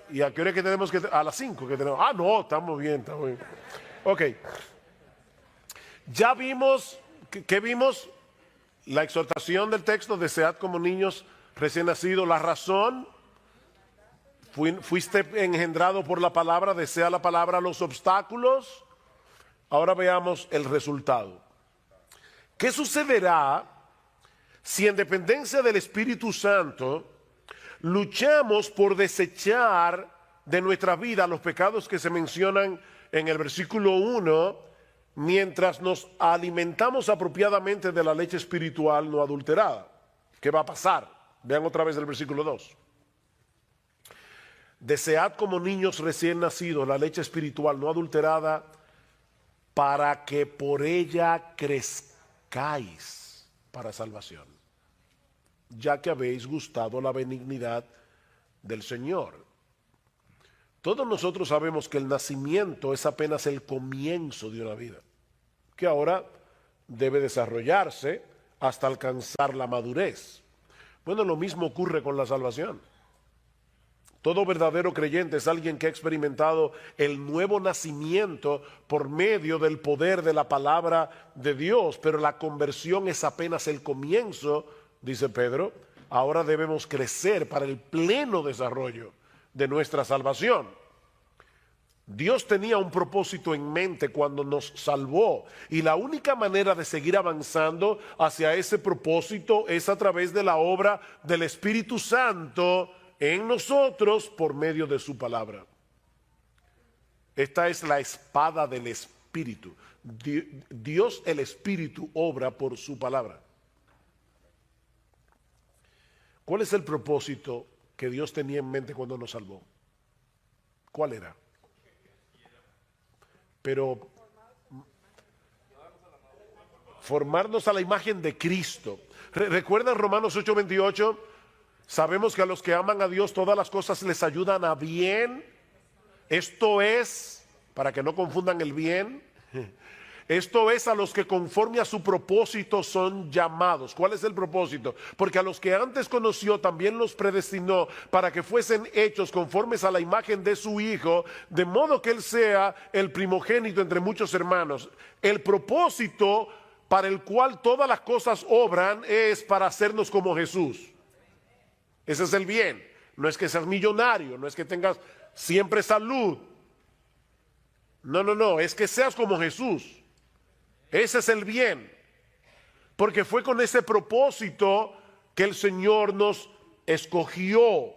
¿Y a qué hora es que tenemos que...? A las 5 que tenemos. Ah, no, estamos bien. Ok. Ya vimos, ¿qué vimos? La exhortación del texto, desead como niños recién nacidos. La razón, fuiste engendrado por la palabra, desea la palabra. Los obstáculos. Ahora veamos el resultado. ¿Qué sucederá si en dependencia del Espíritu Santo luchamos por desechar de nuestra vida los pecados que se mencionan en el versículo 1, mientras nos alimentamos apropiadamente de la leche espiritual no adulterada? ¿Qué va a pasar? Vean otra vez el versículo 2. Desead como niños recién nacidos la leche espiritual no adulterada, para que por ella crezcáis para salvación, ya que habéis gustado la benignidad del Señor. Todos nosotros sabemos que el nacimiento es apenas el comienzo de una vida, que ahora debe desarrollarse hasta alcanzar la madurez. Bueno, lo mismo ocurre con la salvación. Todo verdadero creyente es alguien que ha experimentado el nuevo nacimiento por medio del poder de la palabra de Dios, pero la conversión es apenas el comienzo, dice Pedro. Ahora debemos crecer para el pleno desarrollo de nuestra salvación. Dios tenía un propósito en mente cuando nos salvó, y la única manera de seguir avanzando hacia ese propósito es a través de la obra del Espíritu Santo en nosotros por medio de su palabra. Esta es la espada del Espíritu. Dios el Espíritu obra por su palabra. ¿Cuál es el propósito que Dios tenía en mente cuando nos salvó? ¿Cuál era? Pero formarnos a la imagen de Cristo. ¿Recuerdan Romanos 8:28? Sabemos que a los que aman a Dios todas las cosas les ayudan a bien. Esto es, para que no confundan el bien, esto es a los que conforme a su propósito son llamados. ¿Cuál es el propósito? Porque a los que antes conoció también los predestinó para que fuesen hechos conformes a la imagen de su Hijo, de modo que Él sea el primogénito entre muchos hermanos. El propósito para el cual todas las cosas obran es para hacernos como Jesús. Ese es el bien. No es que seas millonario, no es que tengas siempre salud. No, es que seas como Jesús. Ese es el bien. Porque fue con ese propósito que el Señor nos escogió.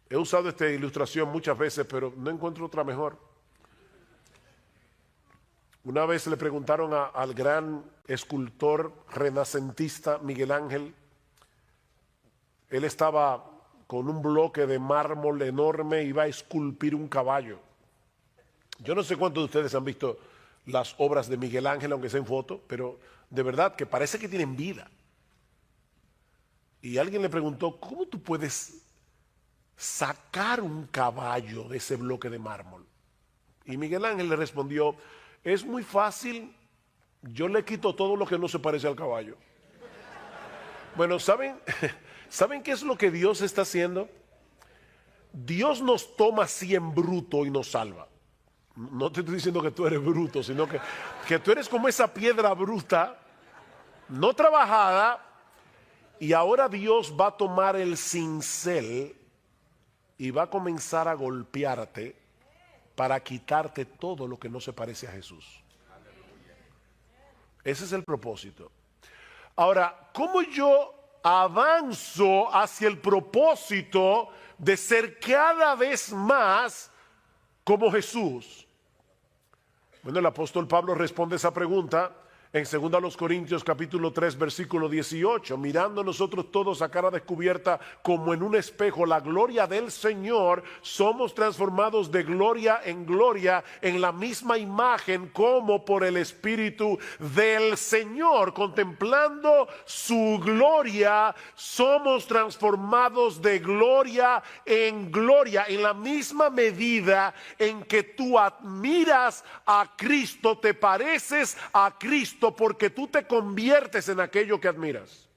He usado esta ilustración muchas veces, pero no encuentro otra mejor. Una vez le preguntaron al gran escultor renacentista Miguel Ángel. Él estaba con un bloque de mármol enorme, iba a esculpir un caballo. Yo no sé cuántos de ustedes han visto las obras de Miguel Ángel, aunque sea en foto, pero de verdad que parece que tienen vida. Y alguien le preguntó, ¿cómo tú puedes sacar un caballo de ese bloque de mármol? Y Miguel Ángel le respondió, es muy fácil, yo le quito todo lo que no se parece al caballo. Bueno, ¿saben qué es lo que Dios está haciendo? Dios nos toma así en bruto y nos salva. No te estoy diciendo que tú eres bruto, sino que tú eres como esa piedra bruta, no trabajada, y ahora Dios va a tomar el cincel y va a comenzar a golpearte para quitarte todo lo que no se parece a Jesús. Ese es el propósito. Ahora, ¿cómo yo avanzo hacia el propósito de ser cada vez más como Jesús? Bueno, el apóstol Pablo responde esa pregunta en 2 Corintios capítulo 3 versículo 18, mirando nosotros todos a cara descubierta como en un espejo la gloria del Señor, somos transformados de gloria en la misma imagen como por el Espíritu del Señor. Contemplando su gloria, somos transformados de gloria, en la misma medida en que tú admiras a Cristo, te pareces a Cristo, porque tú te conviertes en aquello que admiras.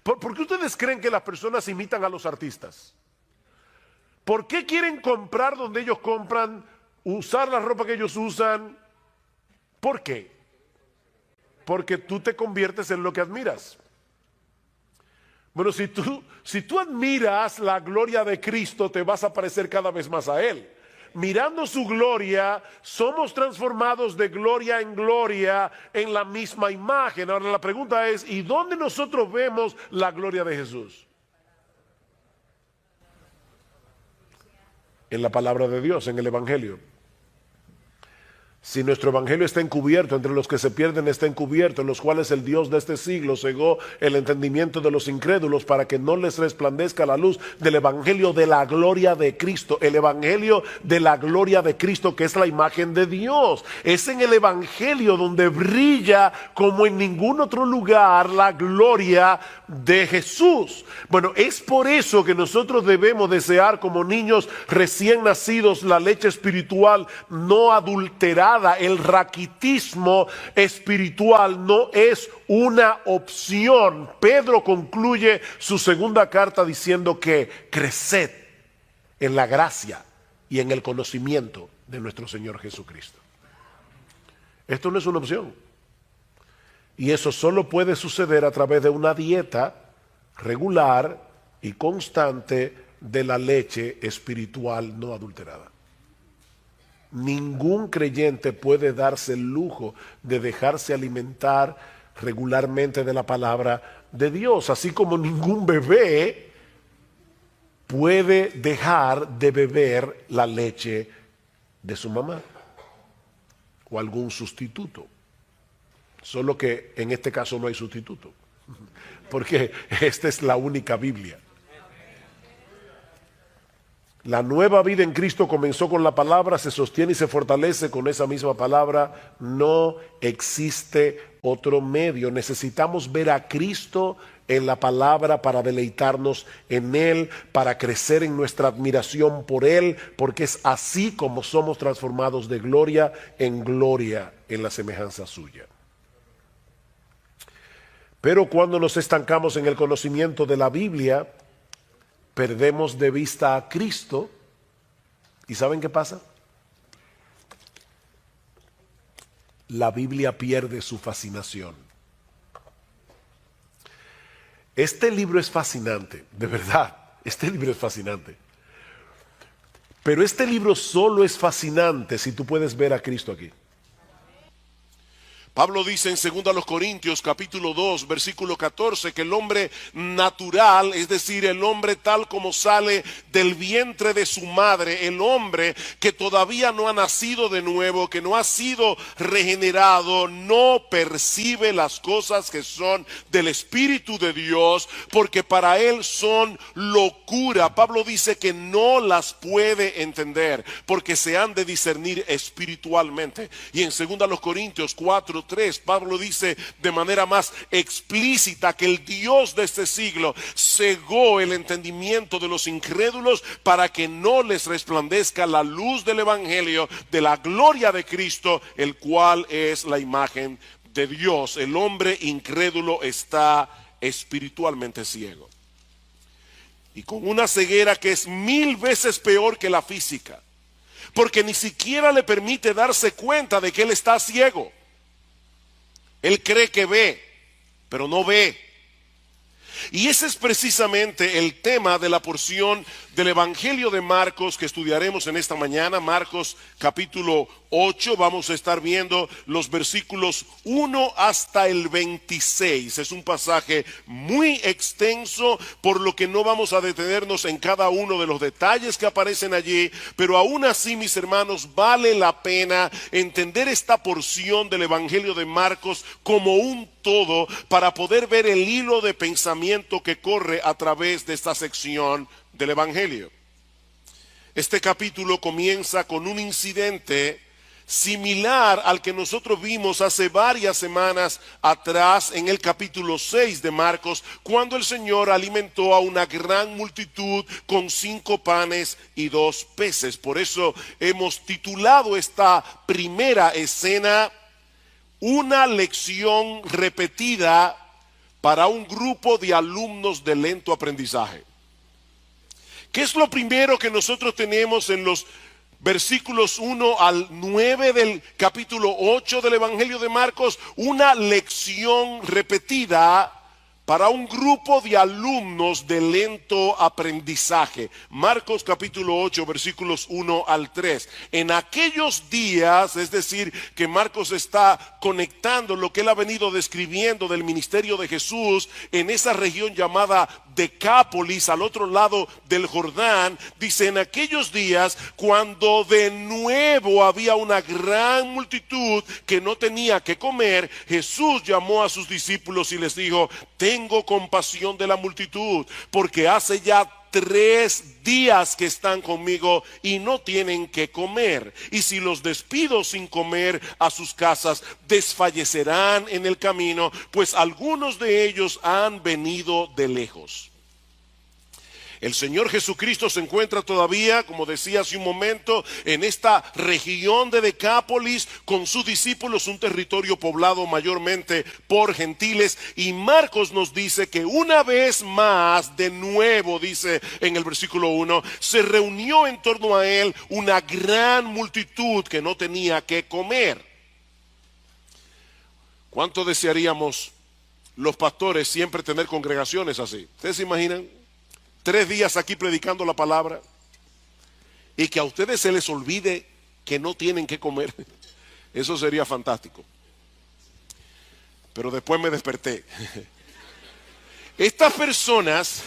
¿Por qué ustedes creen que las personas imitan a los artistas? ¿Por qué quieren comprar donde ellos compran, usar la ropa que ellos usan? ¿Por qué? Porque tú te conviertes en lo que admiras. Bueno, si tú admiras la gloria de Cristo, te vas a parecer cada vez más a Él. Mirando su gloria, somos transformados de gloria en la misma imagen. Ahora la pregunta es, ¿y dónde nosotros vemos la gloria de Jesús? En la palabra de Dios, en el Evangelio. Si nuestro evangelio está encubierto, entre los que se pierden está encubierto, en los cuales el Dios de este siglo cegó el entendimiento de los incrédulos para que no les resplandezca la luz del evangelio de la gloria de Cristo. El evangelio de la gloria de Cristo, que es la imagen de Dios. Es en el evangelio donde brilla como en ningún otro lugar la gloria de Jesús. Bueno, es por eso que nosotros debemos desear como niños recién nacidos la leche espiritual no adulterada. El raquitismo espiritual no es una opción. Pedro concluye su segunda carta diciendo que creced en la gracia y en el conocimiento de nuestro Señor Jesucristo. Esto no es una opción. Y eso solo puede suceder a través de una dieta regular y constante de la leche espiritual no adulterada. Ningún creyente puede darse el lujo de dejarse alimentar regularmente de la palabra de Dios, así como ningún bebé puede dejar de beber la leche de su mamá o algún sustituto. Solo que en este caso no hay sustituto, porque esta es la única Biblia. La nueva vida en Cristo comenzó con la palabra, se sostiene y se fortalece con esa misma palabra. No existe otro medio. Necesitamos ver a Cristo en la palabra para deleitarnos en Él, para crecer en nuestra admiración por Él, porque es así como somos transformados de gloria en la semejanza suya. Pero cuando nos estancamos en el conocimiento de la Biblia, perdemos de vista a Cristo, ¿y saben qué pasa? La Biblia pierde su fascinación. Este libro es fascinante, de verdad, este libro es fascinante. Pero este libro solo es fascinante si tú puedes ver a Cristo aquí. Pablo dice en 2 Corintios capítulo 2 versículo 14 que el hombre natural, es decir, el hombre tal como sale del vientre de su madre, el hombre que todavía no ha nacido de nuevo, que no ha sido regenerado, no percibe las cosas que son del Espíritu de Dios, porque para él son locura. Pablo dice que no las puede entender porque se han de discernir espiritualmente. Y en 2 Corintios 4:3 Pablo dice de manera más explícita que el Dios de este siglo cegó el entendimiento de los incrédulos para que no les resplandezca la luz del evangelio de la gloria de Cristo, el cual es la imagen de Dios. El hombre incrédulo está espiritualmente ciego y con una ceguera que es 1000 veces peor que la física. porque ni siquiera le permite darse cuenta de que él está ciego. Él cree que ve, pero no ve. Y ese es precisamente el tema de la porción del Evangelio de Marcos que estudiaremos en esta mañana. Marcos capítulo 8, vamos a estar viendo los versículos 1 hasta el 26. Es un pasaje muy extenso, por lo que no vamos a detenernos en cada uno de los detalles que aparecen allí, pero aún así, mis hermanos, vale la pena entender esta porción del Evangelio de Marcos como un todo para poder ver el hilo de pensamiento que corre a través de esta sección del Evangelio. Este capítulo comienza con un incidente similar al que nosotros vimos hace varias semanas atrás en el capítulo 6 de Marcos, cuando el Señor alimentó a una gran multitud con 5 panes y 2 peces. Por eso hemos titulado esta primera escena una lección repetida para un grupo de alumnos de lento aprendizaje. ¿Qué es lo primero que nosotros tenemos en los versículos 1 al 9 del capítulo 8 del Evangelio de Marcos? Una lección repetida para un grupo de alumnos de lento aprendizaje. Marcos capítulo 8, versículos 1 al 3. En aquellos días, es decir, que Marcos está conectando lo que él ha venido describiendo del ministerio de Jesús en esa región llamada Decápolis, al otro lado del Jordán. Dice, en aquellos días, cuando de nuevo había una gran multitud que no tenía que comer, Jesús llamó a sus discípulos y les dijo: tengo compasión de la multitud, porque hace ya 3 días que están conmigo y no tienen que comer. Y si los despido sin comer a sus casas, desfallecerán en el camino, pues algunos de ellos han venido de lejos. El Señor Jesucristo se encuentra todavía, como decía hace un momento, en esta región de Decápolis con sus discípulos, un territorio poblado mayormente por gentiles. Y Marcos nos dice que una vez más, de nuevo, dice en el versículo 1, se reunió en torno a él una gran multitud que no tenía que comer. ¿Cuánto desearíamos los pastores siempre tener congregaciones así? ¿Ustedes se imaginan? 3 días aquí predicando la palabra y que a ustedes se les olvide que no tienen que comer. Eso sería fantástico. Pero después me desperté. Estas personas,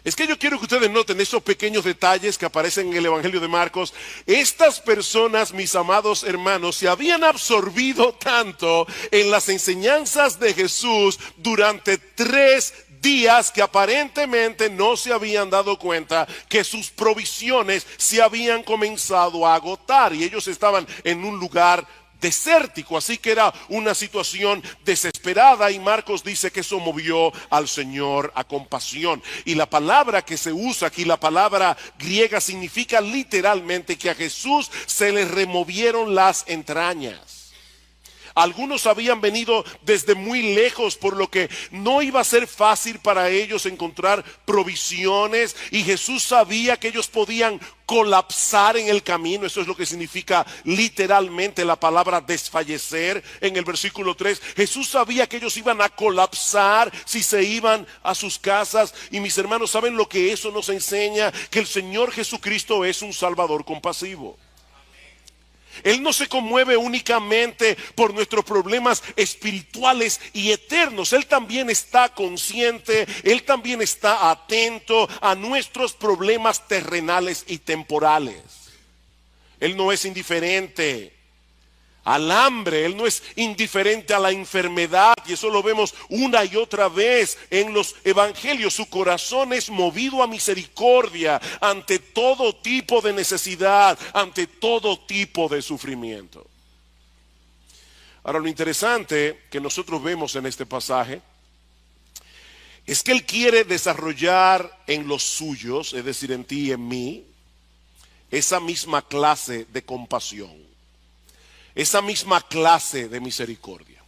es que yo quiero que ustedes noten esos pequeños detalles que aparecen en el Evangelio de Marcos. Estas personas, mis amados hermanos, se habían absorbido tanto en las enseñanzas de Jesús durante 3 días que aparentemente no se habían dado cuenta que sus provisiones se habían comenzado a agotar y ellos estaban en un lugar desértico, así que era una situación desesperada, y Marcos dice que eso movió al Señor a compasión. Y la palabra que se usa aquí, la palabra griega, significa literalmente que a Jesús se le removieron las entrañas. Algunos habían venido desde muy lejos, por lo que no iba a ser fácil para ellos encontrar provisiones, y Jesús sabía que ellos podían colapsar en el camino. Eso es lo que significa literalmente la palabra desfallecer en el versículo 3. Jesús sabía que ellos iban a colapsar si se iban a sus casas, y mis hermanos, ¿saben lo que eso nos enseña? Que el Señor Jesucristo es un Salvador compasivo. Él no se conmueve únicamente por nuestros problemas espirituales y eternos. Él también está consciente, Él también está atento a nuestros problemas terrenales y temporales. Él no es indiferente al hambre, Él no es indiferente a la enfermedad, y eso lo vemos una y otra vez en los evangelios. Su corazón es movido a misericordia ante todo tipo de necesidad, ante todo tipo de sufrimiento. Ahora, lo interesante que nosotros vemos en este pasaje es que Él quiere desarrollar en los suyos, es decir, en ti y en mí, esa misma clase de compasión, esa misma clase de misericordia.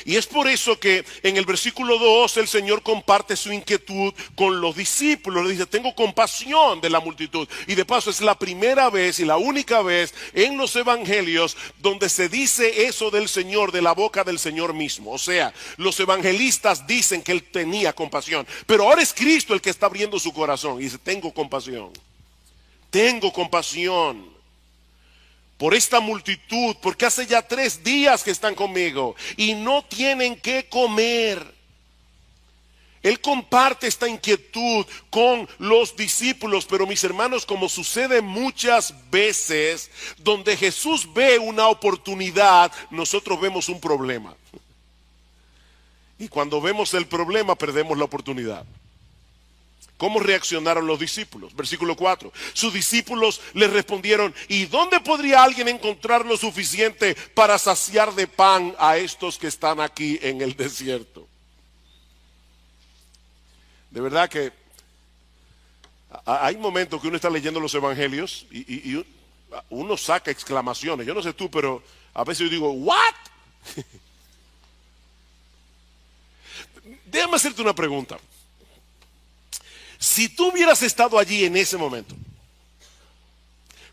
Y es por eso que en el versículo 2 el Señor comparte su inquietud con los discípulos. Le dice, tengo compasión de la multitud. Y de paso es la primera vez y la única vez en los evangelios donde se dice eso del Señor, de la boca del Señor mismo. O sea, los evangelistas dicen que Él tenía compasión. Pero ahora es Cristo el que está abriendo su corazón y dice, tengo compasión. Tengo compasión por esta multitud, porque hace ya 3 días que están conmigo y no tienen qué comer. Él comparte esta inquietud con los discípulos, pero mis hermanos, como sucede muchas veces, donde Jesús ve una oportunidad, nosotros vemos un problema. Y cuando vemos el problema, perdemos la oportunidad. ¿Cómo reaccionaron los discípulos? Versículo 4. Sus discípulos le respondieron, ¿y dónde podría alguien encontrar lo suficiente para saciar de pan a estos que están aquí en el desierto? De verdad que hay momentos que uno está leyendo los evangelios y uno saca exclamaciones. Yo no sé tú, pero a veces yo digo, ¿what? Déjame hacerte una pregunta. Si tú hubieras estado allí en ese momento,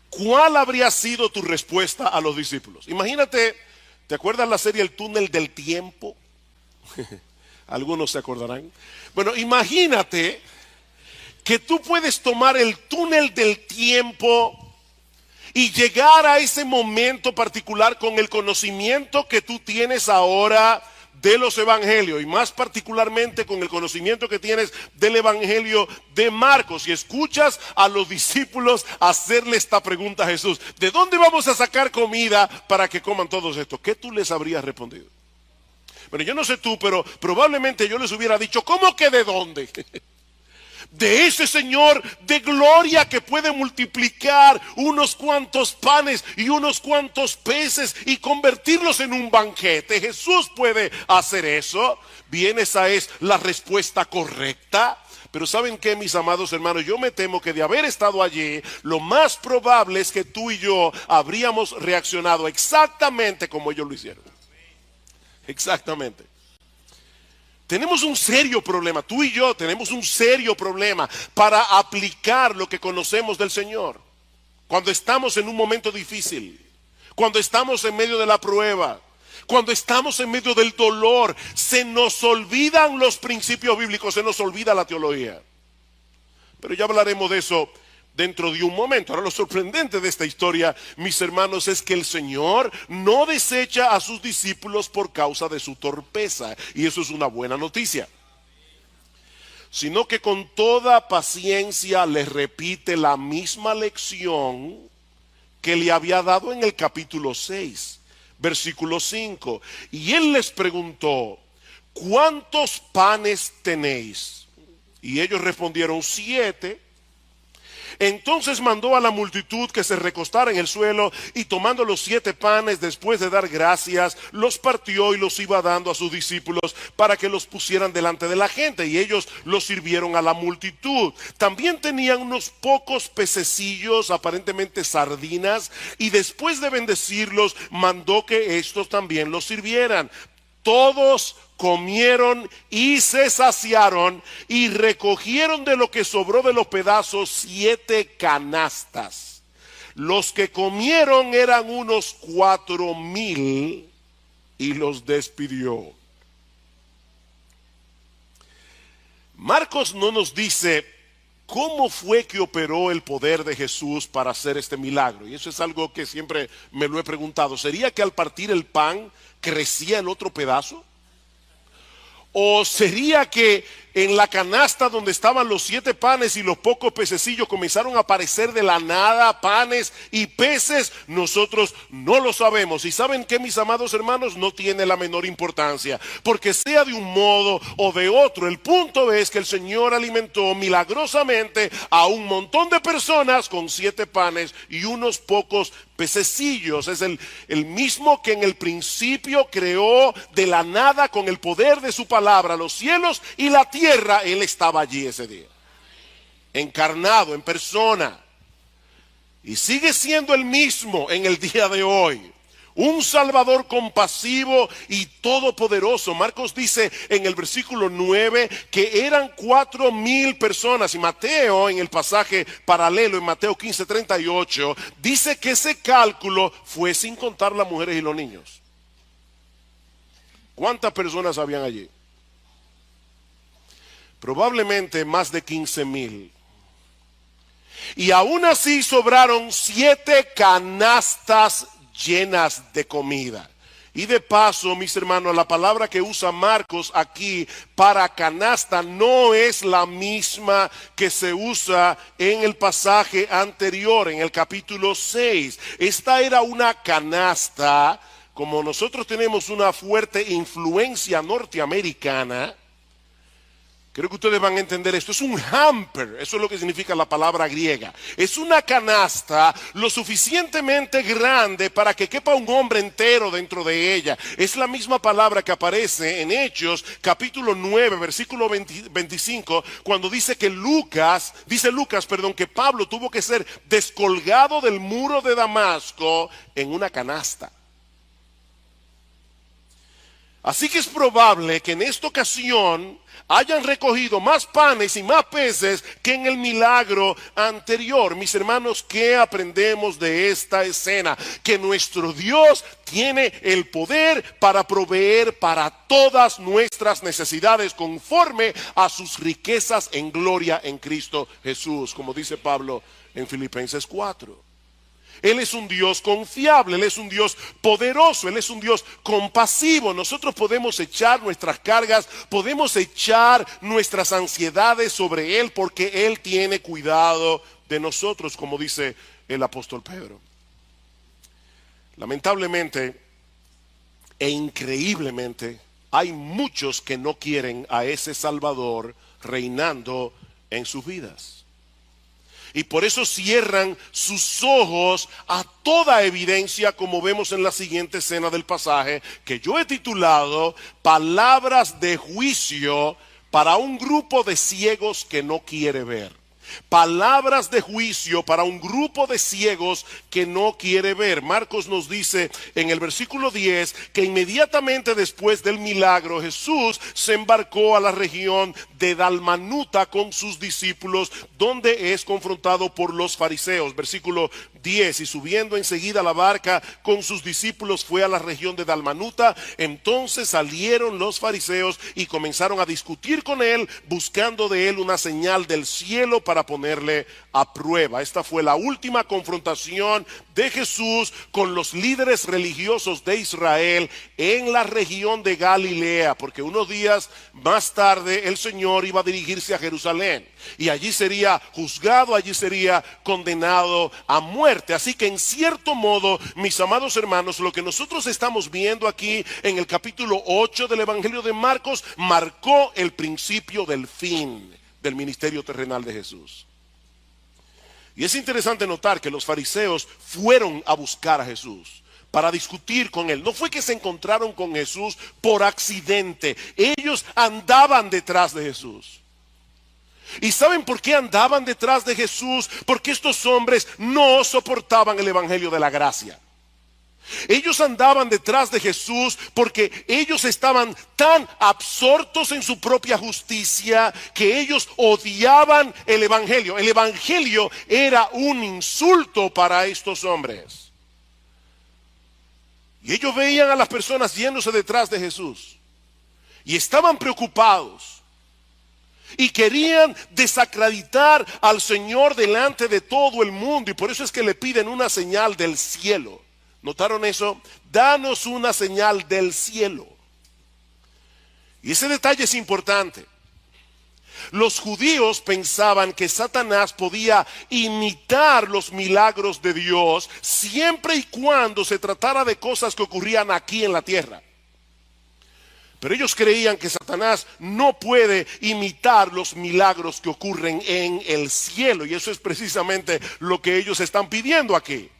¿cuál habría sido tu respuesta a los discípulos? Imagínate, ¿te acuerdas la serie El Túnel del Tiempo? Algunos se acordarán. Bueno, imagínate que tú puedes tomar el túnel del tiempo y llegar a ese momento particular con el conocimiento que tú tienes ahora de los evangelios, y más particularmente con el conocimiento que tienes del evangelio de Marcos, y escuchas a los discípulos hacerle esta pregunta a Jesús: ¿de dónde vamos a sacar comida para que coman todos estos? ¿Qué tú les habrías respondido? Bueno, yo no sé tú, pero probablemente yo les hubiera dicho, ¿cómo que de dónde? De ese Señor de gloria que puede multiplicar unos cuantos panes y unos cuantos peces y convertirlos en un banquete. Jesús puede hacer eso. Bien, esa es la respuesta correcta. Pero ¿saben qué, mis amados hermanos? Yo me temo que de haber estado allí, lo más probable es que tú y yo habríamos reaccionado exactamente como ellos lo hicieron. Exactamente. Tenemos un serio problema, tú y yo tenemos un serio problema para aplicar lo que conocemos del Señor. Cuando estamos en un momento difícil, cuando estamos en medio de la prueba, cuando estamos en medio del dolor, se nos olvidan los principios bíblicos, se nos olvida la teología. Pero ya hablaremos de eso dentro de un momento. Ahora, lo sorprendente de esta historia, mis hermanos, es que el Señor no desecha a sus discípulos por causa de su torpeza, y eso es una buena noticia, sino que con toda paciencia les repite la misma lección que le había dado en el capítulo 6, versículo 5. Y Él les preguntó, ¿cuántos panes tenéis? Y ellos respondieron, 7. Entonces mandó a la multitud que se recostara en el suelo, y tomando los 7 panes, después de dar gracias, los partió y los iba dando a sus discípulos para que los pusieran delante de la gente, y ellos los sirvieron a la multitud. También tenían unos pocos pececillos, aparentemente sardinas, y después de bendecirlos, mandó que estos también los sirvieran. Todos comieron y se saciaron, y recogieron de lo que sobró de los pedazos 7 canastas. Los que comieron eran unos 4,000, y los despidió. Marcos no nos dice cómo fue que operó el poder de Jesús para hacer este milagro, y eso es algo que siempre me lo he preguntado. ¿Sería que al partir el pan crecía el otro pedazo? ¿O sería que en la canasta donde estaban los 7 panes y los pocos pececillos comenzaron a aparecer de la nada panes y peces? Nosotros no lo sabemos. Y ¿saben qué, mis amados hermanos? No tiene la menor importancia, porque sea de un modo o de otro, el punto es que el Señor alimentó milagrosamente a un montón de personas con 7 panes y unos pocos pececillos. Es el mismo que en el principio creó de la nada con el poder de su palabra los cielos y la tierra. Él estaba allí ese día, encarnado en persona, y sigue siendo el mismo en el día de hoy. Un Salvador compasivo y todopoderoso. Marcos dice en el versículo 9 que eran 4,000 personas. Y Mateo, en el pasaje paralelo, en Mateo 15:38, dice que ese cálculo fue sin contar las mujeres y los niños. ¿Cuántas personas habían allí? Probablemente más de 15,000. Y aún así sobraron 7 canastas llenas de comida. Y de paso, mis hermanos, la palabra que usa Marcos aquí para canasta no es la misma que se usa en el pasaje anterior, en el capítulo 6. Esta era una canasta, como nosotros tenemos una fuerte influencia norteamericana. Creo que ustedes van a entender esto. Es un hamper, eso es lo que significa la palabra griega. Es una canasta lo suficientemente grande para que quepa un hombre entero dentro de ella. Es la misma palabra que aparece en Hechos, capítulo 9, versículo 25, cuando dice que Lucas, que Pablo tuvo que ser descolgado del muro de Damasco en una canasta. Así que es probable que en esta ocasión hayan recogido más panes y más peces que en el milagro anterior. Mis hermanos, ¿qué aprendemos de esta escena? Que nuestro Dios tiene el poder para proveer para todas nuestras necesidades conforme a sus riquezas en gloria en Cristo Jesús, como dice Pablo en Filipenses 4. Él es un Dios confiable, Él es un Dios poderoso, Él es un Dios compasivo. Nosotros podemos echar nuestras cargas, podemos echar nuestras ansiedades sobre Él porque Él tiene cuidado de nosotros, como dice el apóstol Pedro. Lamentablemente e increíblemente, hay muchos que no quieren a ese Salvador reinando en sus vidas. Y por eso cierran sus ojos a toda evidencia, como vemos en la siguiente escena del pasaje, que yo he titulado Palabras de juicio para un grupo de ciegos que no quiere ver. Palabras de juicio para un grupo de ciegos que no quiere ver. Marcos nos dice en el versículo 10 que inmediatamente después del milagro Jesús se embarcó a la región de Dalmanuta con sus discípulos, donde es confrontado por los fariseos. Versículo 10, y subiendo enseguida a la barca con sus discípulos fue a la región de Dalmanuta. Entonces salieron los fariseos y comenzaron a discutir con él, buscando de él una señal del cielo para ponerle a prueba. Esta fue la última confrontación de Jesús con los líderes religiosos de Israel en la región de Galilea, porque unos días más tarde el Señor iba a dirigirse a Jerusalén y allí sería juzgado, allí sería condenado a muerte. Así que en cierto modo, mis amados hermanos, lo que nosotros estamos viendo aquí en el capítulo 8 del Evangelio de Marcos marcó el principio del fin del ministerio terrenal de Jesús. Y es interesante notar que los fariseos fueron a buscar a Jesús para discutir con él. No fue que se encontraron con Jesús por accidente. Ellos andaban detrás de Jesús. ¿Y saben por qué andaban detrás de Jesús? Porque estos hombres no soportaban el evangelio de la gracia. Ellos andaban detrás de Jesús porque ellos estaban tan absortos en su propia justicia que ellos odiaban el evangelio. El evangelio era un insulto para estos hombres. Y ellos veían a las personas yéndose detrás de Jesús y estaban preocupados y querían desacreditar al Señor delante de todo el mundo, y por eso es que le piden una señal del cielo. ¿Notaron eso? Danos una señal del cielo. Y ese detalle es importante. Los judíos pensaban que Satanás podía imitar los milagros de Dios siempre y cuando se tratara de cosas que ocurrían aquí en la tierra. Pero ellos creían que Satanás no puede imitar los milagros que ocurren en el cielo, y eso es precisamente lo que ellos están pidiendo aquí.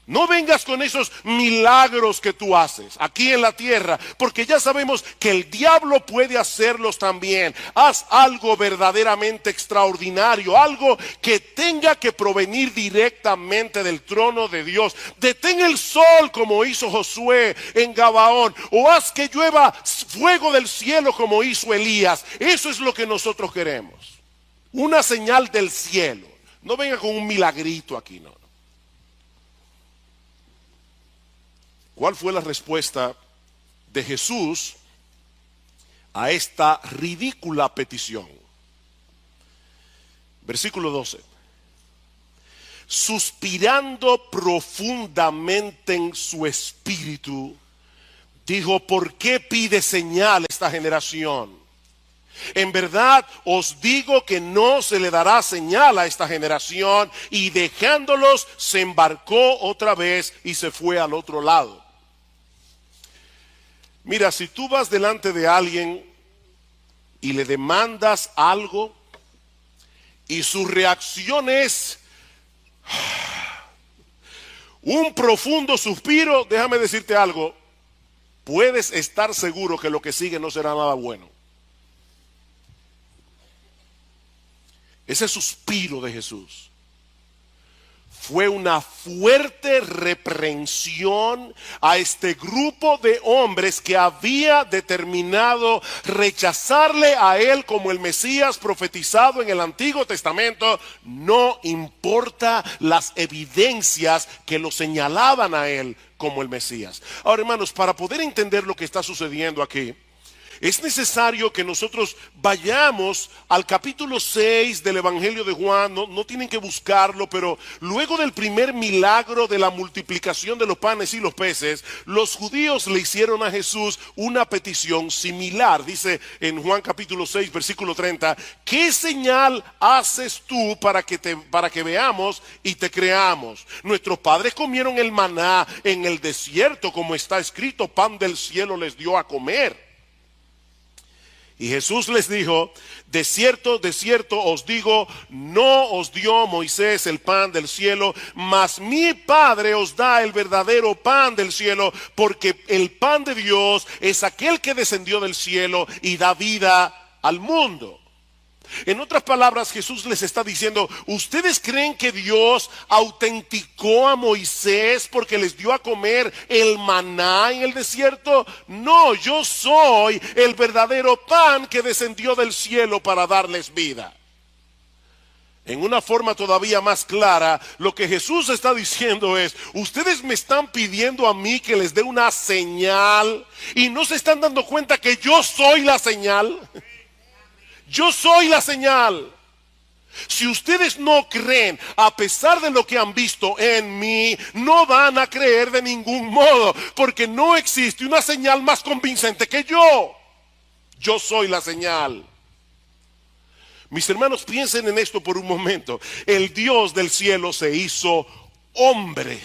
No vengas con esos milagros que tú haces aquí en la tierra, porque ya sabemos que el diablo puede hacerlos también. Haz algo verdaderamente extraordinario, algo que tenga que provenir directamente del trono de Dios. Detén el sol como hizo Josué en Gabaón, o haz que llueva fuego del cielo como hizo Elías. Eso es lo que nosotros queremos. Una señal del cielo. No venga con un milagrito aquí, no. ¿Cuál fue la respuesta de Jesús a esta ridícula petición? Versículo 12. Suspirando profundamente en su espíritu, dijo: ¿por qué pide señal esta generación? En verdad os digo que no se le dará señal a esta generación. Y dejándolos, se embarcó otra vez y se fue al otro lado. Mira, si tú vas delante de alguien y le demandas algo y su reacción es un profundo suspiro, déjame decirte algo, puedes estar seguro que lo que sigue no será nada bueno. Ese suspiro de Jesús fue una fuerte reprensión a este grupo de hombres que había determinado rechazarle a él como el Mesías profetizado en el Antiguo Testamento, no importa las evidencias que lo señalaban a él como el Mesías. Ahora, hermanos, para poder entender lo que está sucediendo aquí, es necesario que nosotros vayamos al capítulo 6 del Evangelio de Juan. No tienen que buscarlo, pero luego del primer milagro de la multiplicación de los panes y los peces, los judíos le hicieron a Jesús una petición similar. Dice en Juan capítulo 6 versículo 30, ¿qué señal haces tú para que veamos y te creamos? Nuestros padres comieron el maná en el desierto, como está escrito, pan del cielo les dio a comer. Y Jesús les dijo: de cierto os digo, no os dio Moisés el pan del cielo, mas mi Padre os da el verdadero pan del cielo, porque el pan de Dios es aquel que descendió del cielo y da vida al mundo. En otras palabras, Jesús les está diciendo: ¿ustedes creen que Dios autenticó a Moisés porque les dio a comer el maná en el desierto? No, yo soy el verdadero pan que descendió del cielo para darles vida. En una forma todavía más clara, lo que Jesús está diciendo es: ustedes me están pidiendo a mí que les dé una señal y no se están dando cuenta que yo soy la señal. Yo soy la señal. Si ustedes no creen, a pesar de lo que han visto en mí, no van a creer de ningún modo, porque no existe una señal más convincente que yo. Yo soy la señal. Mis hermanos, piensen en esto por un momento. El Dios del cielo se hizo hombre.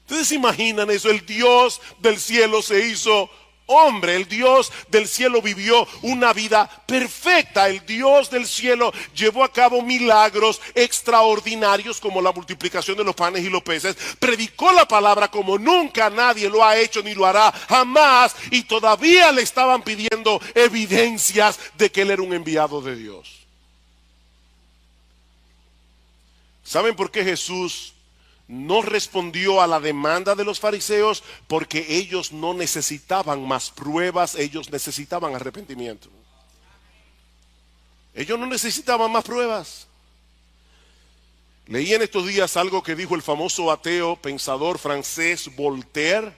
¿Ustedes se imaginan eso? El Dios del cielo se hizo hombre. El Dios del cielo vivió una vida perfecta. El Dios del cielo llevó a cabo milagros extraordinarios como la multiplicación de los panes y los peces. Predicó la palabra como nunca nadie lo ha hecho ni lo hará jamás. Y todavía le estaban pidiendo evidencias de que él era un enviado de Dios. ¿Saben por qué Jesús no respondió a la demanda de los fariseos? Porque ellos no necesitaban más pruebas, ellos necesitaban arrepentimiento. Ellos no necesitaban más pruebas. Leí en estos días algo que dijo el famoso ateo pensador francés Voltaire.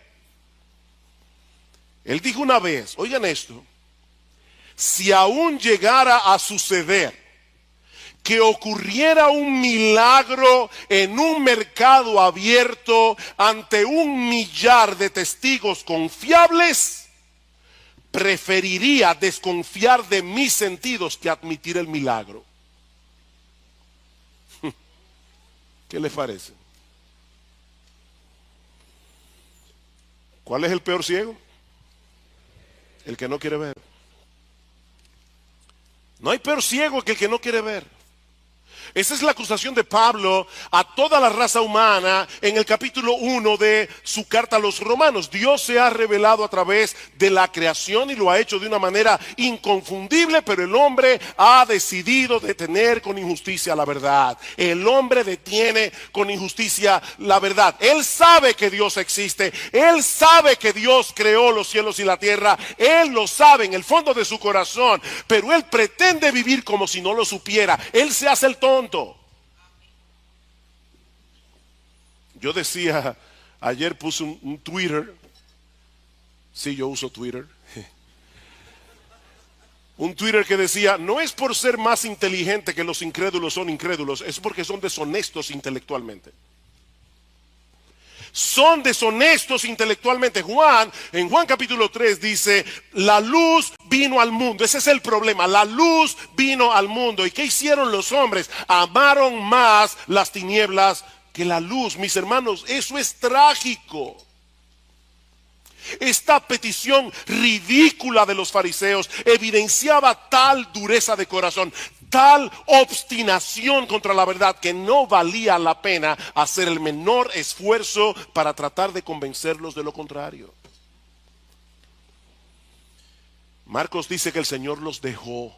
Él dijo una vez, oigan esto: si aún llegara a suceder que ocurriera un milagro en un mercado abierto ante 1,000,000 de testigos confiables, preferiría desconfiar de mis sentidos que admitir el milagro. ¿Qué les parece? ¿Cuál es el peor ciego? El que no quiere ver. No hay peor ciego que el que no quiere ver. Esa es la acusación de Pablo a toda la raza humana en el capítulo 1 de su carta a los romanos. Dios se ha revelado a través de la creación y lo ha hecho de una manera inconfundible, pero el hombre ha decidido detener con injusticia la verdad. El hombre detiene con injusticia la verdad. Él sabe que Dios existe, él sabe que Dios creó los cielos y la tierra, él lo sabe en el fondo de su corazón, pero él pretende vivir como si no lo supiera. Él se hace el tonto. Yo decía, ayer puse un Twitter. Sí, yo uso Twitter. Un Twitter que decía, no es por ser más inteligente que los incrédulos son incrédulos, es porque son deshonestos intelectualmente. Son deshonestos intelectualmente. En Juan capítulo 3 dice, la luz vino al mundo. Ese es el problema, la luz vino al mundo. ¿Y qué hicieron los hombres? Amaron más las tinieblas que la luz. Mis hermanos, eso es trágico. Esta petición ridícula de los fariseos evidenciaba tal dureza de corazón, tal obstinación contra la verdad, que no valía la pena hacer el menor esfuerzo para tratar de convencerlos de lo contrario. Marcos dice que el Señor los dejó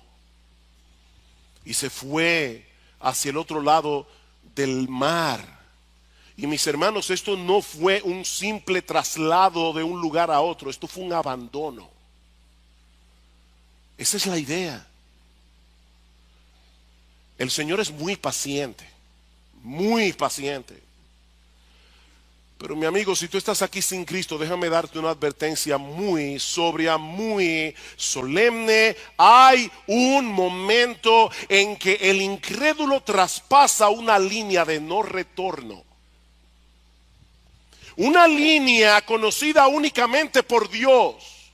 y se fue hacia el otro lado del mar. Y mis hermanos, esto no fue un simple traslado de un lugar a otro, esto fue un abandono. Esa es la idea. El Señor es muy paciente, muy paciente. Pero mi amigo, si tú estás aquí sin Cristo, déjame darte una advertencia muy sobria, muy solemne. Hay un momento en que el incrédulo traspasa una línea de no retorno. Una línea conocida únicamente por Dios.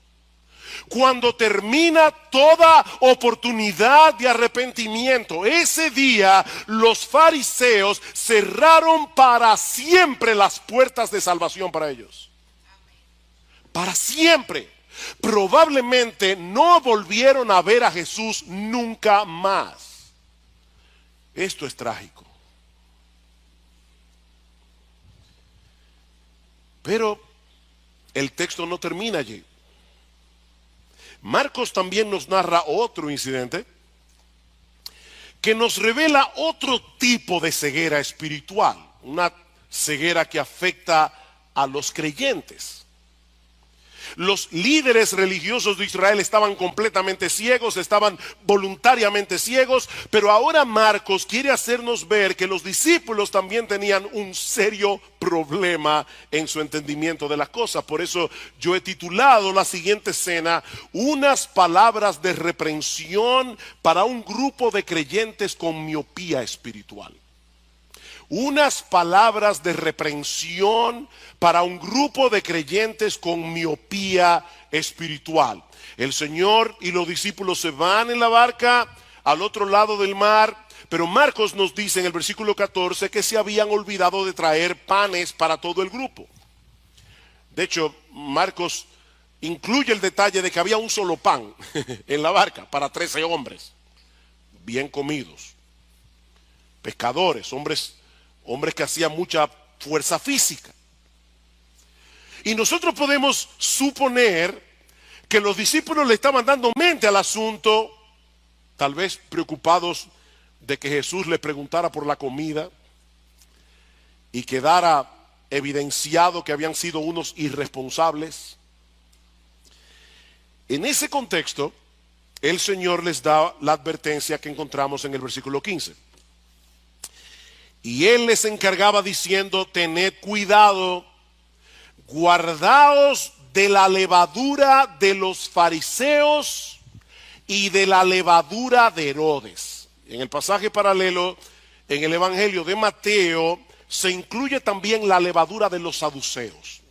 Cuando termina toda oportunidad de arrepentimiento, ese día los fariseos cerraron para siempre las puertas de salvación para ellos. Para siempre. Probablemente no volvieron a ver a Jesús nunca más. Esto es trágico. Pero el texto no termina allí. Marcos también nos narra otro incidente que nos revela otro tipo de ceguera espiritual, una ceguera que afecta a los creyentes. Los líderes religiosos de Israel estaban completamente ciegos, estaban voluntariamente ciegos, pero ahora Marcos quiere hacernos ver que los discípulos también tenían un serio problema en su entendimiento de las cosas. Por eso yo he titulado la siguiente escena, unas palabras de reprensión para un grupo de creyentes con miopía espiritual. Unas palabras de reprensión para un grupo de creyentes con miopía espiritual. El Señor y los discípulos se van en la barca al otro lado del mar, pero Marcos nos dice en el versículo 14 que se habían olvidado de traer panes para todo el grupo. De hecho, Marcos incluye el detalle de que había un solo pan en la barca para 13 hombres, bien comidos, pescadores, hombres que hacían mucha fuerza física. Y nosotros podemos suponer que los discípulos le estaban dando mente al asunto, tal vez preocupados de que Jesús le preguntara por la comida y quedara evidenciado que habían sido unos irresponsables. En ese contexto, el Señor les da la advertencia que encontramos en el versículo 15. Y Él les encargaba diciendo, tened cuidado, guardaos de la levadura de los fariseos y de la levadura de Herodes. En el pasaje paralelo, en el Evangelio de Mateo, se incluye también la levadura de los saduceos.